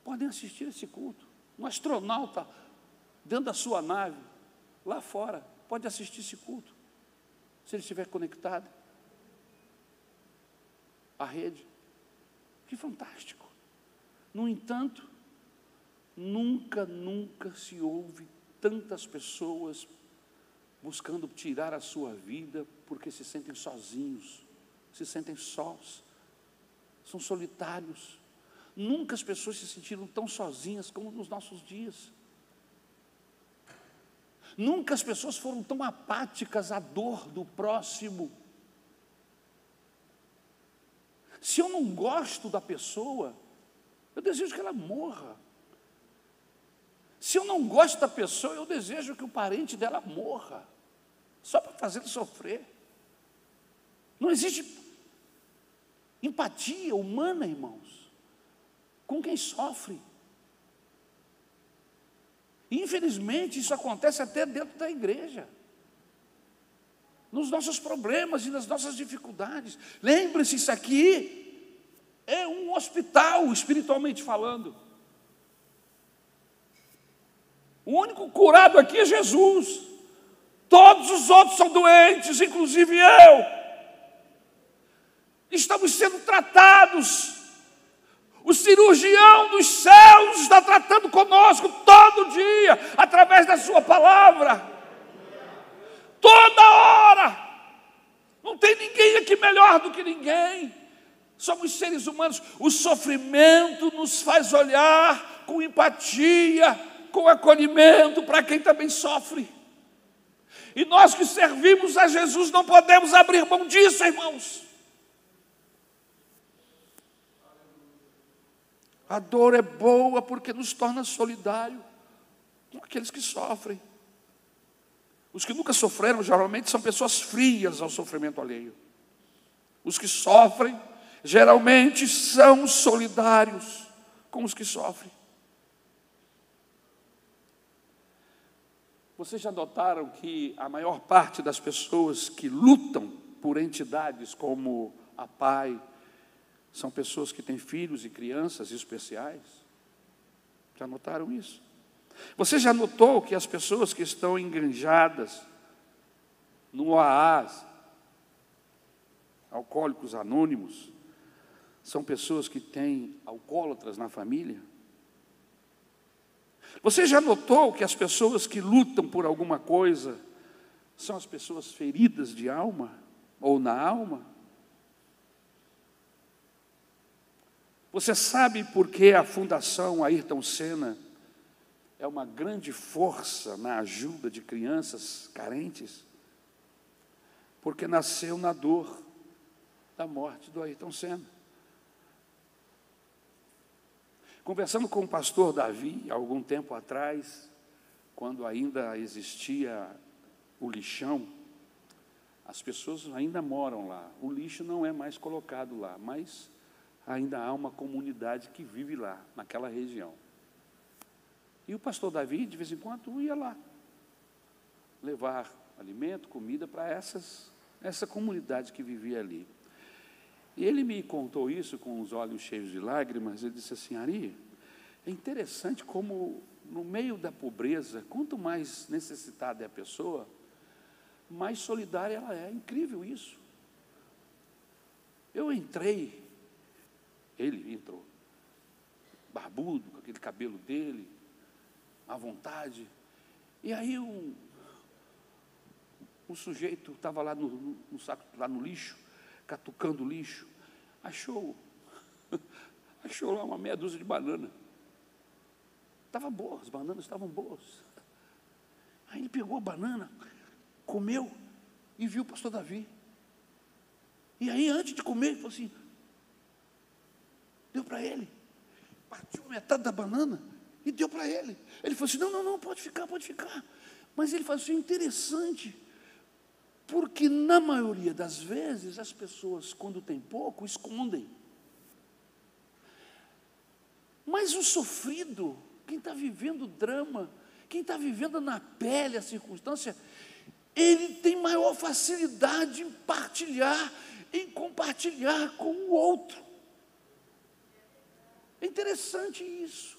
Speaker 1: podem assistir esse culto. Um astronauta, dentro da sua nave, lá fora, pode assistir esse culto, se ele estiver conectado à rede. Que fantástico! No entanto, nunca se ouve tantas pessoas buscando tirar a sua vida porque se sentem sozinhos, se sentem sós, são solitários. Nunca as pessoas se sentiram tão sozinhas como nos nossos dias. Nunca as pessoas foram tão apáticas à dor do próximo. Se eu não gosto da pessoa, eu desejo que ela morra. Se eu não gosto da pessoa, eu desejo que o parente dela morra, só para fazê-lo sofrer. Não existe empatia humana, irmãos, com quem sofre. Infelizmente, isso acontece até dentro da igreja, nos nossos problemas e nas nossas dificuldades. Lembre-se, isso aqui é um hospital, espiritualmente falando. O único curado aqui é Jesus. Todos os outros são doentes, inclusive eu. Estamos sendo tratados. O cirurgião dos céus está tratando conosco todo dia, através da sua palavra. Toda hora. Não tem ninguém aqui melhor do que ninguém. Somos seres humanos. O sofrimento nos faz olhar com empatia, com acolhimento para quem também sofre. E nós que servimos a Jesus não podemos abrir mão disso, irmãos. A dor é boa porque nos torna solidário com aqueles que sofrem. Os que nunca sofreram, geralmente, são pessoas frias ao sofrimento alheio. Os que sofrem, geralmente, são solidários com os que sofrem. Vocês já notaram que a maior parte das pessoas que lutam por entidades como a PAI são pessoas que têm filhos e crianças especiais? Já notaram isso? Você já notou que as pessoas que estão engranjadas no OAS, Alcoólicos Anônimos, são pessoas que têm alcoólatras na família? Você já notou que as pessoas que lutam por alguma coisa são as pessoas feridas de alma ou na alma? Você sabe por que a Fundação Ayrton Senna é uma grande força na ajuda de crianças carentes? Porque nasceu na dor da morte do Ayrton Senna. Conversando com o pastor Davi, há algum tempo atrás, quando ainda existia o lixão, as pessoas ainda moram lá. O lixo não é mais colocado lá, mas ainda há uma comunidade que vive lá, naquela região. E o pastor Davi, de vez em quando, ia lá levar alimento, comida para essa comunidade que vivia ali. E ele me contou isso com os olhos cheios de lágrimas. Ele disse assim: Ari, é interessante como no meio da pobreza, quanto mais necessitada é a pessoa, mais solidária ela é. Incrível isso. Eu entrei, ele entrou, barbudo, com aquele cabelo dele, à vontade. E aí um sujeito estava lá no saco, lá no lixo, catucando o lixo, achou lá uma meia dúzia de banana. Estava boa, as bananas estavam boas. Aí ele pegou a banana, comeu e viu o pastor Davi. E aí, antes de comer, ele falou assim, deu para ele, partiu metade da banana e deu para ele. Ele falou assim, não, pode ficar. Mas ele falou assim, interessante, porque na maioria das vezes as pessoas, quando tem pouco, escondem. Mas o sofrido, quem está vivendo o drama, quem está vivendo na pele a circunstância, ele tem maior facilidade em compartilhar com o outro. É interessante isso.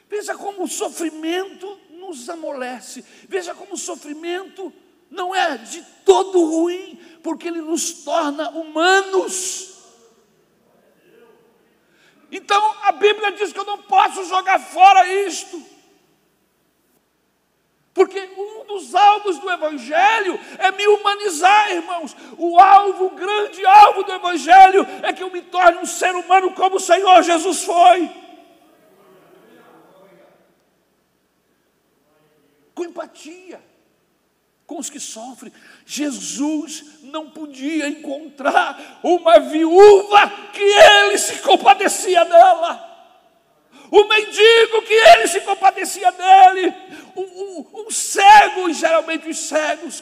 Speaker 1: Veja como o sofrimento nos amolece. Veja como o sofrimento não é de todo ruim, porque ele nos torna humanos. Então a Bíblia diz que eu não posso jogar fora isto. Porque um dos alvos do Evangelho é me humanizar, irmãos. O grande alvo do Evangelho é que eu me torne um ser humano como o Senhor Jesus foi. Com empatia, com os que sofrem. Jesus não podia encontrar uma viúva que ele se compadecia dela. O mendigo que ele se compadecia dele. Um cego, e geralmente os cegos,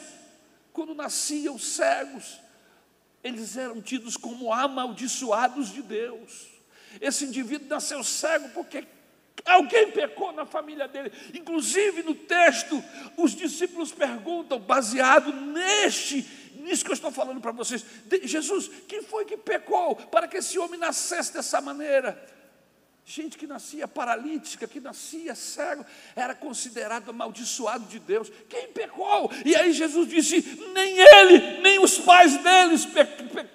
Speaker 1: quando nasciam cegos, eles eram tidos como amaldiçoados de Deus. Esse indivíduo nasceu cego porque alguém pecou na família dele. Inclusive no texto, os discípulos perguntam, baseado nisso que eu estou falando para vocês: Jesus, quem foi que pecou para que esse homem nascesse dessa maneira? Gente que nascia paralítica, que nascia cego, era considerado amaldiçoado de Deus. Quem pecou? E aí Jesus disse: nem ele, nem os pais deles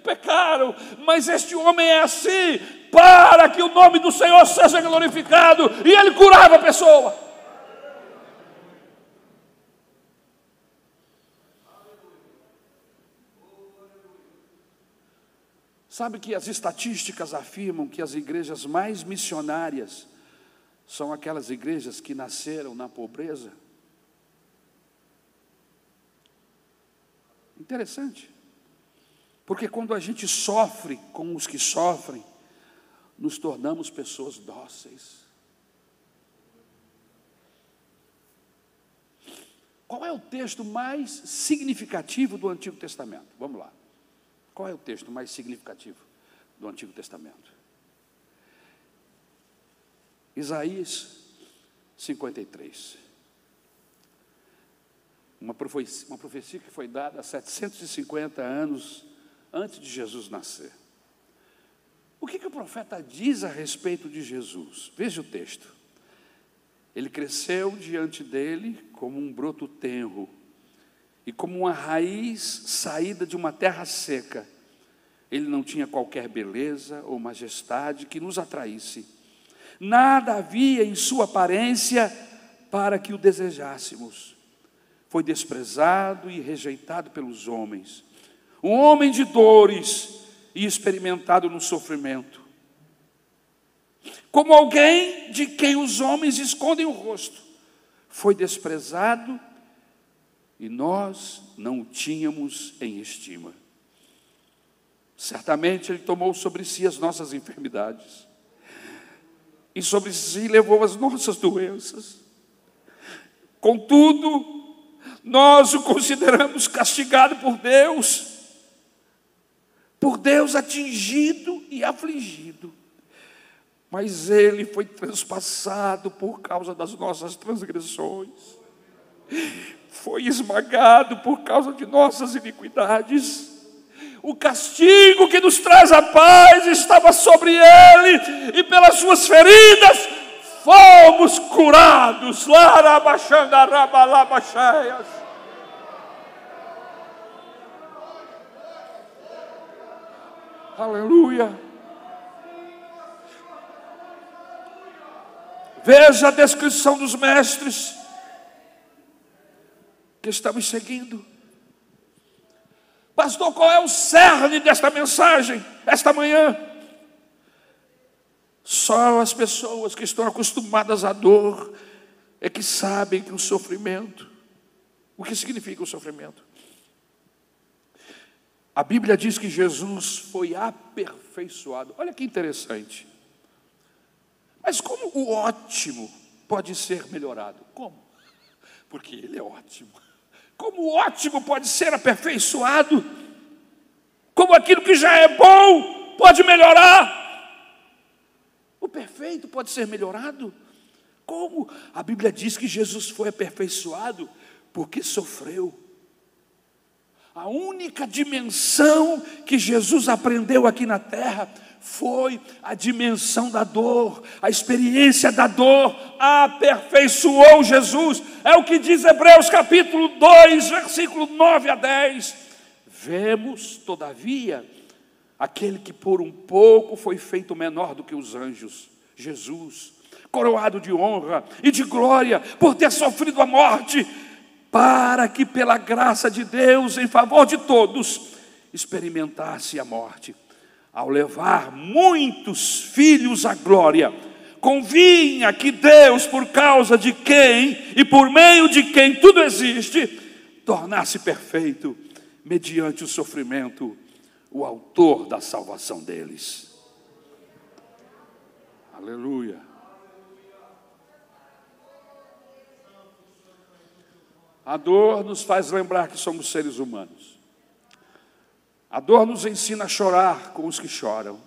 Speaker 1: pecaram, mas este homem é assim, para que o nome do Senhor seja glorificado. E ele curava a pessoa. Sabe que as estatísticas afirmam que as igrejas mais missionárias são aquelas igrejas que nasceram na pobreza? Interessante. Porque quando a gente sofre com os que sofrem, nos tornamos pessoas dóceis. Qual é o texto mais significativo do Antigo Testamento? Vamos lá. Qual é o texto mais significativo do Antigo Testamento? Isaías 53. Uma profecia que foi dada há 750 anos antes de Jesus nascer. O que o profeta diz a respeito de Jesus? Veja o texto. Ele cresceu diante dele como um broto tenro, e como uma raiz saída de uma terra seca. Ele não tinha qualquer beleza ou majestade que nos atraísse. Nada havia em sua aparência para que o desejássemos. Foi desprezado e rejeitado pelos homens. Um homem de dores e experimentado no sofrimento. Como alguém de quem os homens escondem o rosto. Foi desprezado e nós não o tínhamos em estima. Certamente Ele tomou sobre si as nossas enfermidades, e sobre si levou as nossas doenças. Contudo, nós o consideramos castigado por Deus atingido e afligido. Mas Ele foi transpassado por causa das nossas transgressões, foi esmagado por causa de nossas iniquidades. O castigo que nos traz a paz estava sobre Ele, e pelas suas feridas fomos curados. Aleluia. Veja a descrição dos mestres que estamos seguindo. Pastor, qual é o cerne desta mensagem, esta manhã? Só as pessoas que estão acostumadas à dor é que sabem que o sofrimento, o que significa o sofrimento? A Bíblia diz que Jesus foi aperfeiçoado. Olha que interessante. Mas como o ótimo pode ser melhorado? Como? Porque Ele é ótimo. Como o ótimo pode ser aperfeiçoado? Como aquilo que já é bom pode melhorar? O perfeito perfeito, pode ser melhorado. Como? A Bíblia diz que Jesus foi aperfeiçoado porque sofreu. A única dimensão que Jesus aprendeu aqui na terra foi a dimensão da dor, a experiência da dor aperfeiçoou Jesus. É o que diz Hebreus capítulo 2, versículo 9 a 10. Vemos, todavia, aquele que por um pouco foi feito menor do que os anjos, Jesus, coroado de honra e de glória por ter sofrido a morte, para que pela graça de Deus, em favor de todos, experimentasse a morte. Ao levar muitos filhos à glória, convinha que Deus, por causa de quem e por meio de quem tudo existe, tornasse perfeito, mediante o sofrimento, o autor da salvação deles. Aleluia. A dor nos faz lembrar que somos seres humanos. A dor nos ensina a chorar com os que choram.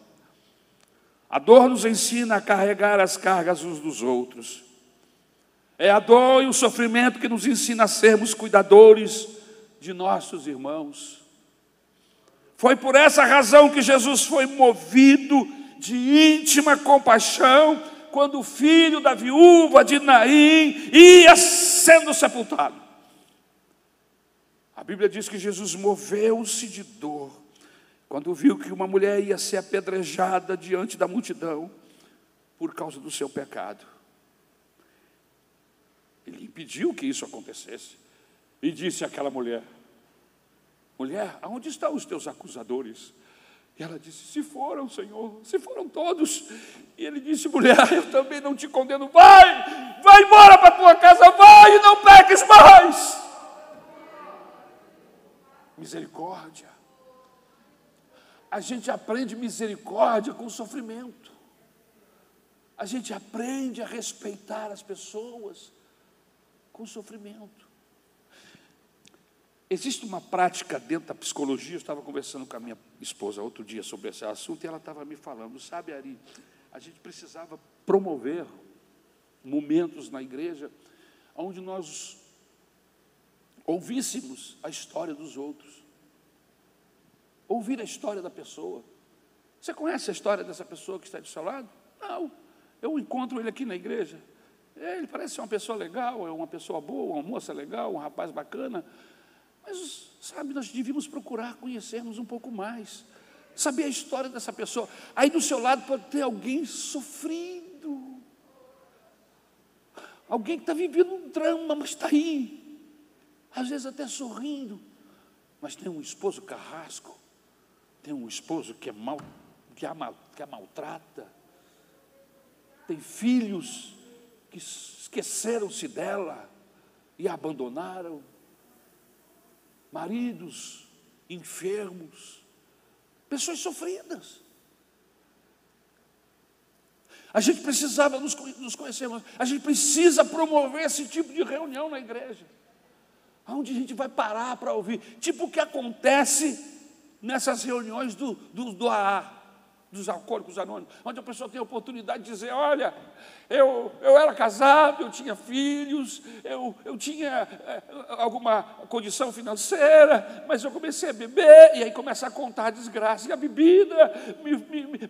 Speaker 1: A dor nos ensina a carregar as cargas uns dos outros. É a dor e o sofrimento que nos ensina a sermos cuidadores de nossos irmãos. Foi por essa razão que Jesus foi movido de íntima compaixão quando o filho da viúva de Naim ia sendo sepultado. A Bíblia diz que Jesus moveu-se de dor quando viu que uma mulher ia ser apedrejada diante da multidão por causa do seu pecado. Ele impediu que isso acontecesse e disse àquela mulher: mulher, aonde estão os teus acusadores? E ela disse: se foram, Senhor, se foram todos. E ele disse: mulher, eu também não te condeno. Vai embora para a tua casa, vai e não peques mais. Misericórdia. A gente aprende misericórdia com sofrimento. A gente aprende a respeitar as pessoas com sofrimento. Existe uma prática dentro da psicologia. Eu estava conversando com a minha esposa outro dia sobre esse assunto, e ela estava me falando: sabe, Ari, a gente precisava promover momentos na igreja onde nós ouvíssemos a história dos outros. Ouvir a história da pessoa. Você conhece a história dessa pessoa que está do seu lado? Não. Eu encontro ele aqui na igreja. Ele parece ser uma pessoa legal, é uma pessoa boa, uma moça legal, um rapaz bacana. Mas, sabe, nós devíamos procurar conhecermos um pouco mais, saber a história dessa pessoa. Aí do seu lado pode ter alguém sofrido, alguém que está vivendo um drama, mas está aí, às vezes até sorrindo, mas tem um esposo carrasco, tem um esposo que a maltrata, tem filhos que esqueceram-se dela e a abandonaram, maridos enfermos, pessoas sofridas. A gente precisava nos conhecer, a gente precisa promover esse tipo de reunião na igreja, onde a gente vai parar para ouvir, tipo o que acontece nessas reuniões do AA, dos Alcoólicos Anônimos, onde a pessoa tem a oportunidade de dizer: olha, eu era casado, eu tinha filhos, eu tinha alguma condição financeira, mas eu comecei a beber, e aí começa a contar a desgraça, e a bebida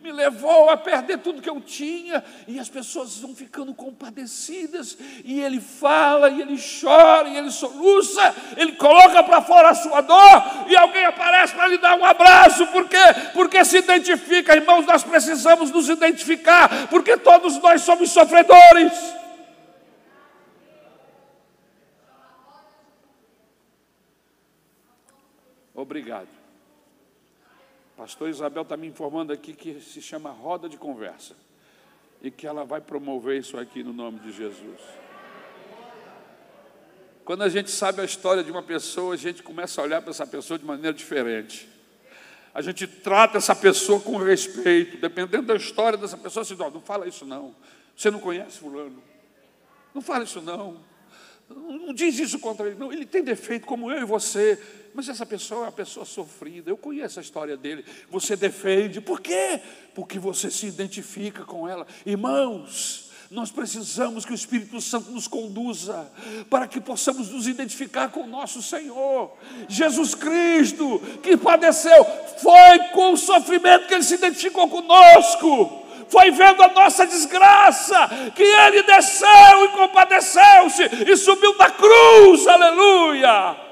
Speaker 1: me levou a perder tudo que eu tinha, e as pessoas vão ficando compadecidas, e ele fala, e ele chora, e ele soluça, ele coloca para fora a sua dor, e alguém aparece para lhe dar um abraço. Por quê? Porque se identifica. Irmãos, nós precisamos nos identificar, porque todos nós somos sofredores. Obrigado. Pastor Isabel está me informando aqui que se chama roda de conversa, e que ela vai promover isso aqui no nome de Jesus. Quando a gente sabe a história de uma pessoa, a gente começa a olhar para essa pessoa de maneira diferente. A gente trata essa pessoa com respeito, dependendo da história dessa pessoa. Assim, não fala isso não, você não conhece fulano, não fala isso não diz isso contra ele, não, ele tem defeito como eu e você. mas essa pessoa é uma pessoa sofrida, eu conheço a história dele. Você defende, por quê? Porque você se identifica com ela. Irmãos, nós precisamos que o Espírito Santo nos conduza para que possamos nos identificar com o nosso Senhor. Jesus Cristo, que padeceu, foi com o sofrimento que Ele se identificou conosco. Foi vendo a nossa desgraça que Ele desceu e compadeceu-se e subiu da cruz, aleluia,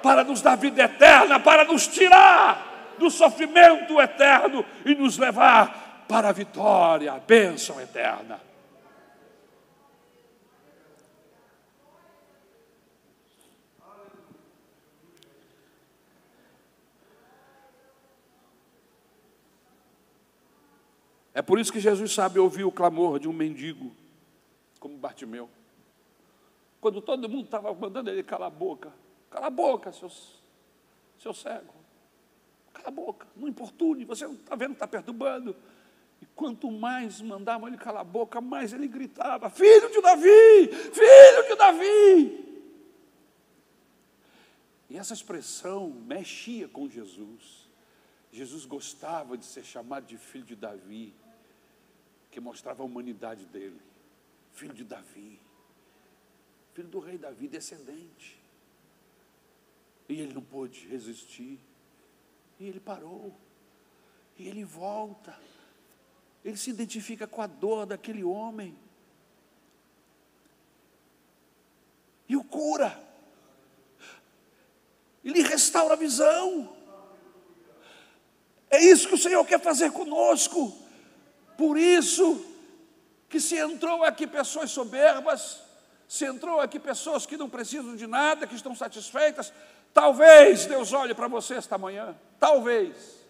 Speaker 1: para nos dar vida eterna, para nos tirar do sofrimento eterno e nos levar para a vitória, a bênção eterna. É por isso que Jesus sabe ouvir o clamor de um mendigo, como Bartimeu. Quando todo mundo estava mandando ele calar a boca, seu cego, cala a boca, não importune, você não está vendo que está perturbando. E quanto mais mandavam ele calar a boca, mais ele gritava: filho de Davi, filho de Davi. E essa expressão mexia com Jesus. Jesus gostava de ser chamado de filho de Davi, que mostrava a humanidade dele. Filho de Davi, filho do rei Davi, descendente. E ele não pôde resistir, e ele parou, e ele volta, ele se identifica com a dor daquele homem, e o cura, ele restaura a visão. É isso que o Senhor quer fazer conosco. Por isso que se entrou aqui pessoas soberbas, se entrou aqui pessoas que não precisam de nada, que estão satisfeitas, talvez Deus olhe para você esta manhã, talvez.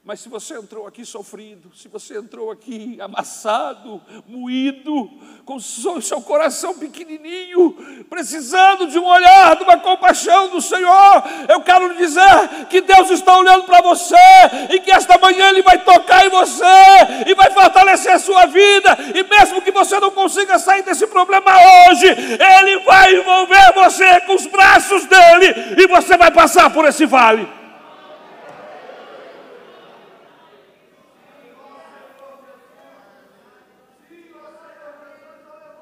Speaker 1: Mas se você entrou aqui sofrido, se você entrou aqui amassado, moído, com o seu coração pequenininho, precisando de um olhar, de uma compaixão do Senhor, eu quero lhe dizer que Deus está olhando para você e que esta manhã Ele vai tocar em você e vai fortalecer a sua vida. E mesmo que você não consiga sair desse problema hoje, Ele vai envolver você com os braços dEle e você vai passar por esse vale.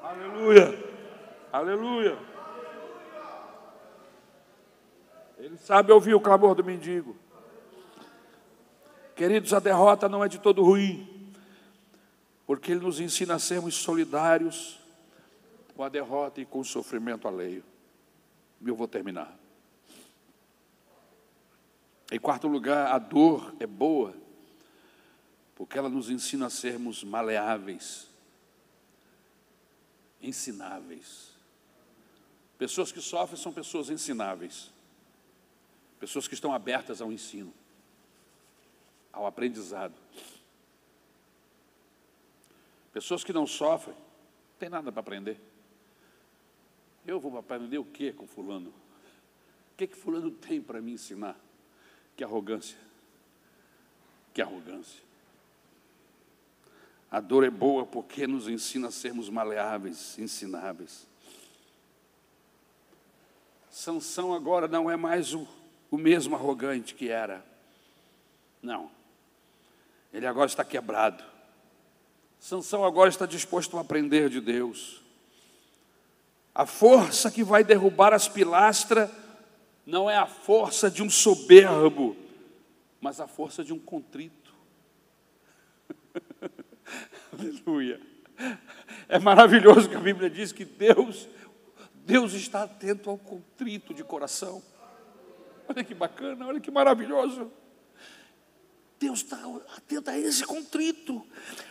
Speaker 1: Aleluia, aleluia. Ele sabe ouvir o clamor do mendigo. Queridos, a derrota não é de todo ruim, porque Ele nos ensina a sermos solidários com a derrota e com o sofrimento alheio. E eu vou terminar. Em quarto lugar, a dor é boa, porque ela nos ensina a sermos maleáveis, ensináveis. Pessoas que sofrem são pessoas ensináveis, pessoas que estão abertas ao ensino, ao aprendizado. Pessoas que não sofrem, não tem nada para aprender. Eu vou aprender o que com fulano? O que fulano tem para me ensinar? Que arrogância, que arrogância. A dor é boa porque nos ensina a sermos maleáveis, ensináveis. Sansão agora não é mais o mesmo arrogante que era. Não. Ele agora está quebrado. Sansão agora está disposto a aprender de Deus. A força que vai derrubar as pilastras não é a força de um soberbo, mas a força de um contrito. Aleluia. É maravilhoso que a Bíblia diz que Deus está atento ao contrito de coração. Olha que bacana, olha que maravilhoso. Deus está atento a esse contrito.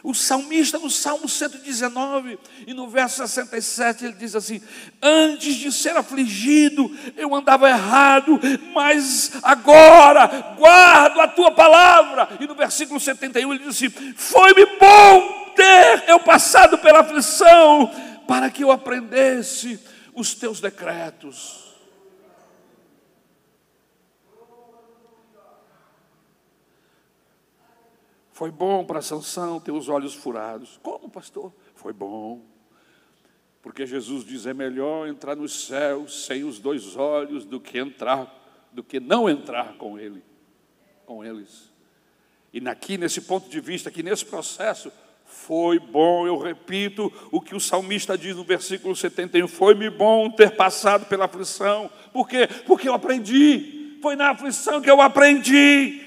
Speaker 1: O salmista, no Salmo 119, e no verso 67, ele diz assim: antes de ser afligido, eu andava errado, mas agora guardo a tua palavra. E no versículo 71, ele diz assim: foi-me bom ter eu passado pela aflição, para que eu aprendesse os teus decretos. Foi bom para Sansão ter os olhos furados. Como, pastor? Foi bom. Porque Jesus diz: é melhor entrar no céu sem os dois olhos do que não entrar com eles. E aqui, nesse ponto de vista, aqui nesse processo, foi bom, eu repito o que o salmista diz no versículo 71, foi-me bom ter passado pela aflição. Por quê? Porque eu aprendi, foi na aflição que eu aprendi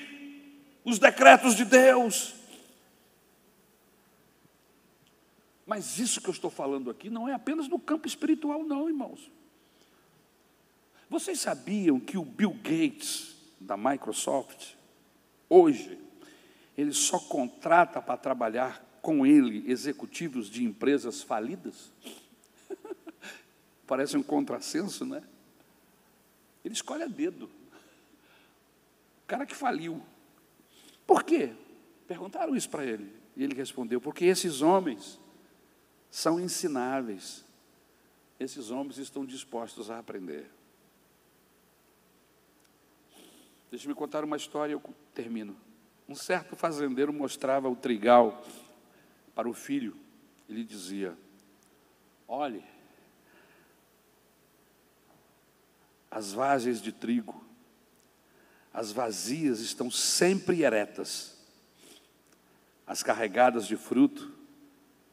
Speaker 1: os decretos de Deus. Mas isso que eu estou falando aqui não é apenas no campo espiritual não, irmãos. Vocês sabiam que o Bill Gates, da Microsoft, hoje, ele só contrata para trabalhar com ele executivos de empresas falidas? Parece um contrassenso, né? Ele escolhe a dedo. O cara que faliu. Por quê? Perguntaram isso para ele. E ele respondeu: porque esses homens são ensináveis. Esses homens estão dispostos a aprender. Deixa-me contar uma história e eu termino. Um certo fazendeiro mostrava o trigal para o filho. Ele dizia: olhe, as vagens de trigo, as vazias estão sempre eretas. As carregadas de fruto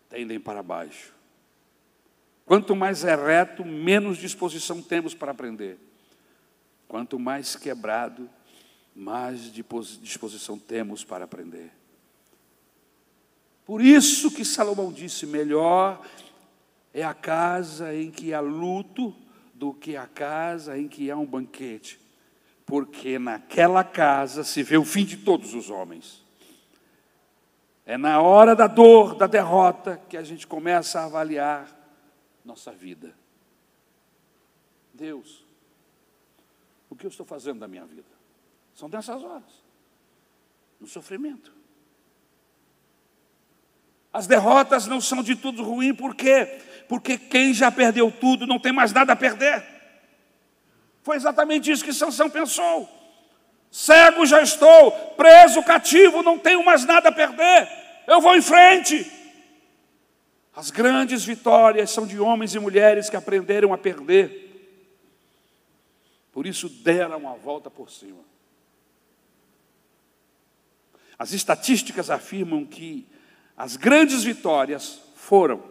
Speaker 1: tendem para baixo. Quanto mais ereto, menos disposição temos para aprender. Quanto mais quebrado, mais disposição temos para aprender. Por isso que Salomão disse: melhor é a casa em que há luto do que a casa em que há um banquete, porque naquela casa se vê o fim de todos os homens. É na hora da dor, da derrota, que a gente começa a avaliar nossa vida. Deus, o que eu estou fazendo da minha vida? São nessas horas, no sofrimento. As derrotas não são de tudo ruim, por quê? Porque quem já perdeu tudo não tem mais nada a perder. Foi exatamente isso que Sansão pensou. Cego já estou, preso, cativo, não tenho mais nada a perder. Eu vou em frente. As grandes vitórias são de homens e mulheres que aprenderam a perder. Por isso deram a volta por cima. As estatísticas afirmam que as grandes vitórias foram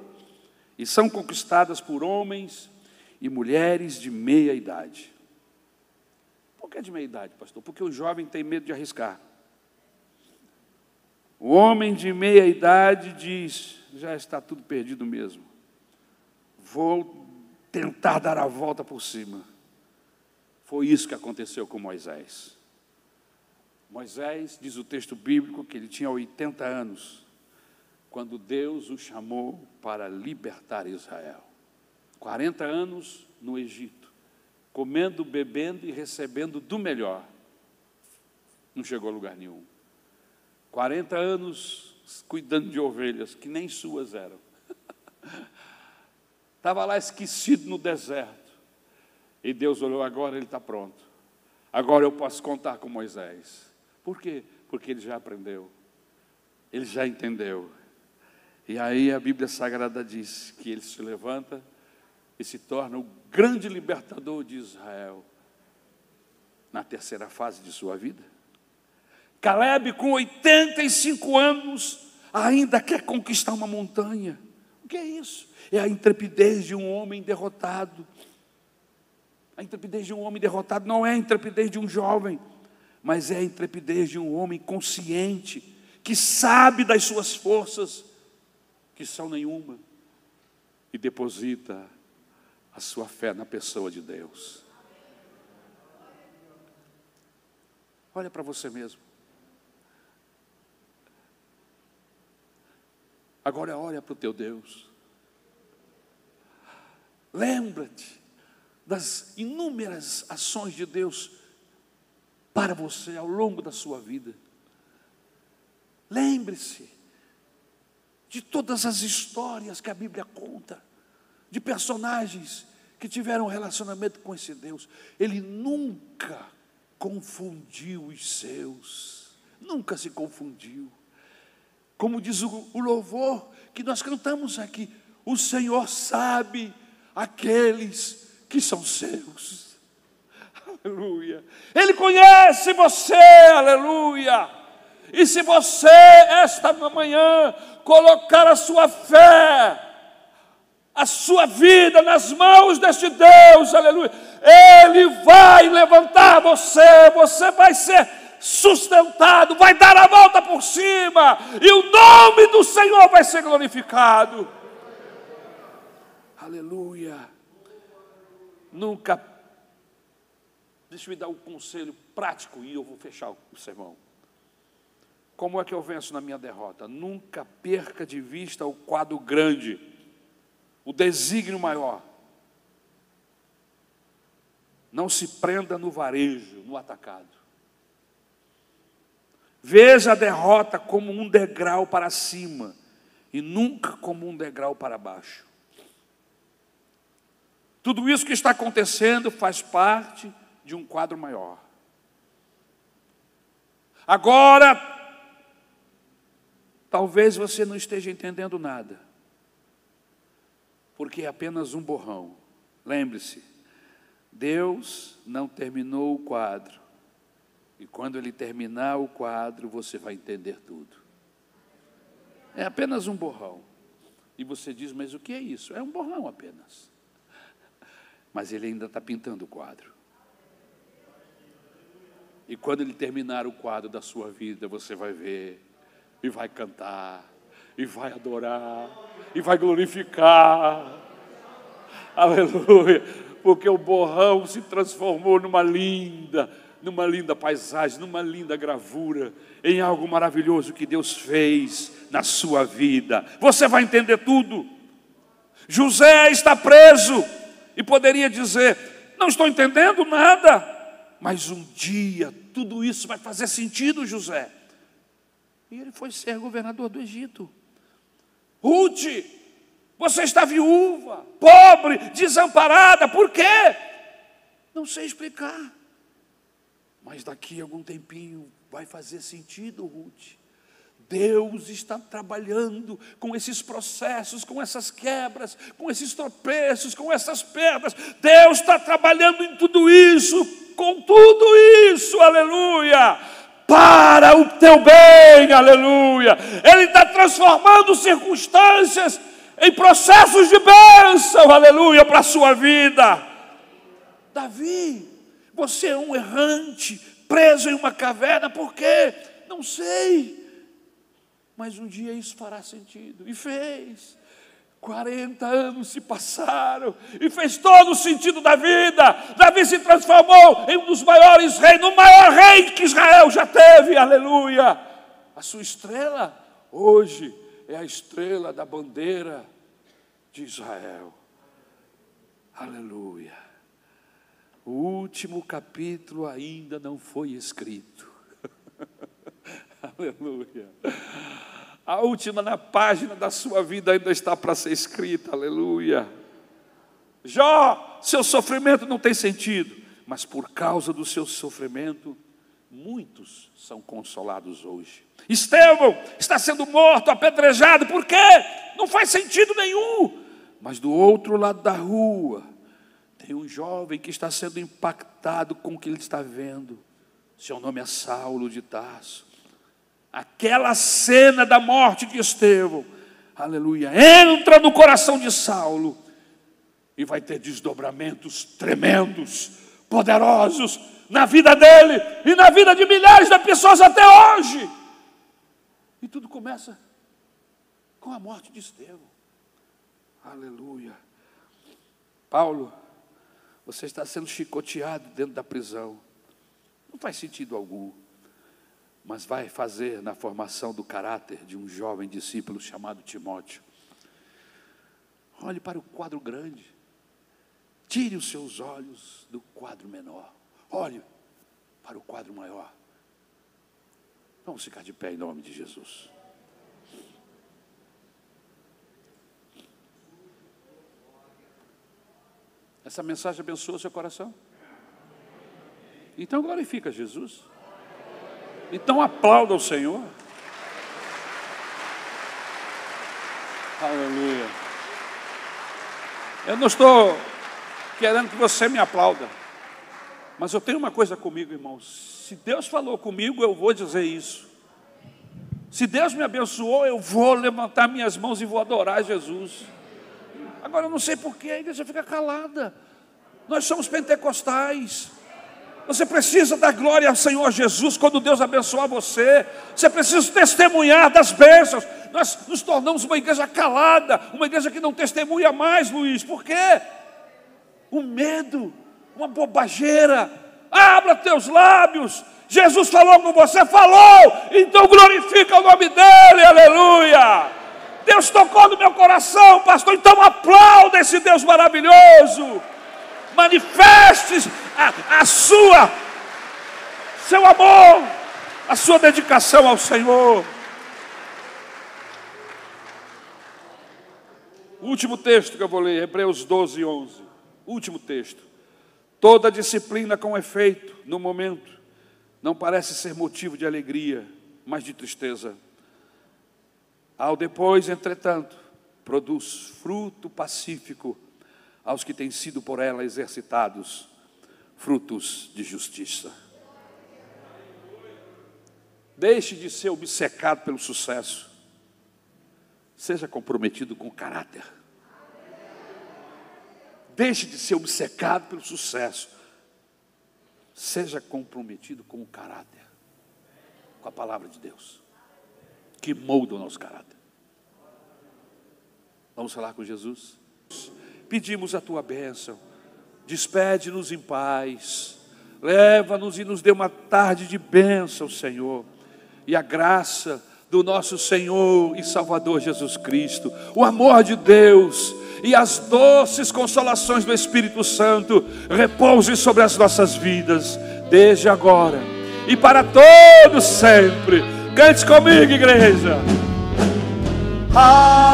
Speaker 1: e são conquistadas por homens e mulheres de meia idade. Por que de meia idade, pastor? Porque o jovem tem medo de arriscar. O homem de meia idade diz: já está tudo perdido mesmo. Vou tentar dar a volta por cima. Foi isso que aconteceu com Moisés. Moisés, diz o texto bíblico, que ele tinha 80 anos, quando Deus o chamou para libertar Israel. 40 anos no Egito, comendo, bebendo e recebendo do melhor. Não chegou a lugar nenhum. 40 anos cuidando de ovelhas, que nem suas eram. Estava lá esquecido no deserto. E Deus olhou: agora ele está pronto. Agora eu posso contar com Moisés. Por quê? Porque ele já aprendeu. Ele já entendeu. E aí a Bíblia Sagrada diz que ele se levanta e se torna o grande libertador de Israel na terceira fase de sua vida. Caleb, com 85 anos, ainda quer conquistar uma montanha. O que é isso? É a intrepidez de um homem derrotado. A intrepidez de um homem derrotado não é a intrepidez de um jovem, mas é a intrepidez de um homem consciente, que sabe das suas forças, que são nenhuma, e deposita a sua fé na pessoa de Deus. Olha para você mesmo. Agora olha para o teu Deus. Lembra-te das inúmeras ações de Deus para você ao longo da sua vida. Lembre-se de todas as histórias que a Bíblia conta, de personagens que tiveram um relacionamento com esse Deus. Ele nunca confundiu os seus, nunca se confundiu. Como diz o louvor que nós cantamos aqui: O Senhor sabe aqueles que são seus. Aleluia. Ele conhece você, aleluia. E se você, esta manhã, colocar a sua fé, a sua vida nas mãos deste Deus, aleluia, Ele vai levantar você, você vai ser sustentado, vai dar a volta por cima, e o nome do Senhor vai ser glorificado. Aleluia. Nunca, deixa eu me dar um conselho prático e eu vou fechar o sermão. Como é que eu venço na minha derrota? Nunca perca de vista o quadro grande, o desígnio maior. Não se prenda no varejo, no atacado. Veja a derrota como um degrau para cima e nunca como um degrau para baixo. Tudo isso que está acontecendo faz parte de um quadro maior. Agora, talvez você não esteja entendendo nada, porque é apenas um borrão. Lembre-se, Deus não terminou o quadro. E quando Ele terminar o quadro, você vai entender tudo. É apenas um borrão. E você diz, mas o que é isso? É um borrão apenas. Mas Ele ainda está pintando o quadro. E quando Ele terminar o quadro da sua vida, você vai ver, e vai cantar, e vai adorar, e vai glorificar. Aleluia. Porque o borrão se transformou numa linda paisagem, numa linda gravura, em algo maravilhoso que Deus fez na sua vida. Você vai entender tudo. José está preso e poderia dizer, não estou entendendo nada, mas um dia tudo isso vai fazer sentido, José. E ele foi ser governador do Egito. Ruth, você está viúva, pobre, desamparada, por quê? Não sei explicar. Mas daqui a algum tempinho vai fazer sentido, Ruth. Deus está trabalhando com esses processos, com essas quebras, com esses tropeços, com essas perdas. Deus está trabalhando em tudo isso, com tudo isso, aleluia, para o teu bem, aleluia. Ele está transformando circunstâncias em processos de bênção, aleluia, para a sua vida. Davi, você é um errante, preso em uma caverna, por quê? Não sei. Mas um dia isso fará sentido. E fez. 40 anos se passaram e fez todo o sentido da vida. Davi se transformou em um dos maiores reis, no maior rei que Israel já teve, aleluia. A sua estrela hoje é a estrela da bandeira de Israel, aleluia. O último capítulo ainda não foi escrito. Aleluia. A última página da sua vida ainda está para ser escrita. Aleluia. Jó, seu sofrimento não tem sentido, mas por causa do seu sofrimento, muitos são consolados hoje. Estevão está sendo morto, apedrejado, por quê? Não faz sentido nenhum. Mas do outro lado da rua, tem um jovem que está sendo impactado com o que ele está vendo. Seu nome é Saulo de Tarso. Aquela cena da morte de Estevão, aleluia, entra no coração de Saulo e vai ter desdobramentos tremendos, poderosos na vida dele e na vida de milhares de pessoas até hoje. E tudo começa com a morte de Estevão. Aleluia. Paulo, você está sendo chicoteado dentro da prisão. Não faz sentido algum, mas vai fazer na formação do caráter de um jovem discípulo chamado Timóteo. Olhe para o quadro grande. Tire os seus olhos do quadro menor. Olhe para o quadro maior. Vamos ficar de pé em nome de Jesus. Essa mensagem abençoa o seu coração? Então glorifica Jesus. Então aplauda o Senhor. Aleluia. Eu não estou querendo que você me aplauda, mas eu tenho uma coisa comigo, irmãos. Se Deus falou comigo, eu vou dizer isso. Se Deus me abençoou, eu vou levantar minhas mãos e vou adorar Jesus. Agora eu não sei por que a igreja fica calada. Nós somos pentecostais. Você precisa dar glória ao Senhor Jesus quando Deus abençoar você. Você precisa testemunhar das bênçãos. Nós nos tornamos uma igreja calada, uma igreja que não testemunha mais, Luiz. Por quê? O medo, uma bobageira. Abra teus lábios. Jesus falou com você, falou, então glorifica o nome dele, aleluia. Deus tocou no meu coração, pastor, então aplauda esse Deus maravilhoso. Manifeste seu amor, a sua dedicação ao Senhor. O último texto que eu vou ler, Hebreus 12, 11. Último texto. Toda disciplina com efeito, no momento, não parece ser motivo de alegria, mas de tristeza. Ao depois, entretanto, produz fruto pacífico aos que têm sido por ela exercitados, frutos de justiça. Deixe de ser obcecado pelo sucesso. Seja comprometido com o caráter. Deixe de ser obcecado pelo sucesso. Seja comprometido com o caráter, com a palavra de Deus, que molda o nosso caráter. Vamos falar com Jesus? Pedimos a tua bênção, despede-nos em paz, leva-nos e nos dê uma tarde de bênção, Senhor, e a graça do nosso Senhor e Salvador Jesus Cristo, o amor de Deus e as doces consolações do Espírito Santo repousem sobre as nossas vidas, desde agora e para todos sempre. Cante comigo, igreja. Amém.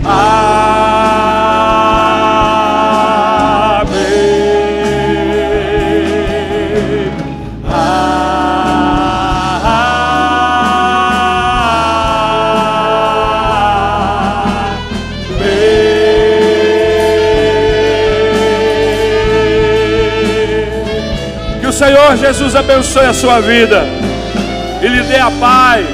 Speaker 1: Amém. Que o Senhor Jesus abençoe a sua vida e lhe dê a paz,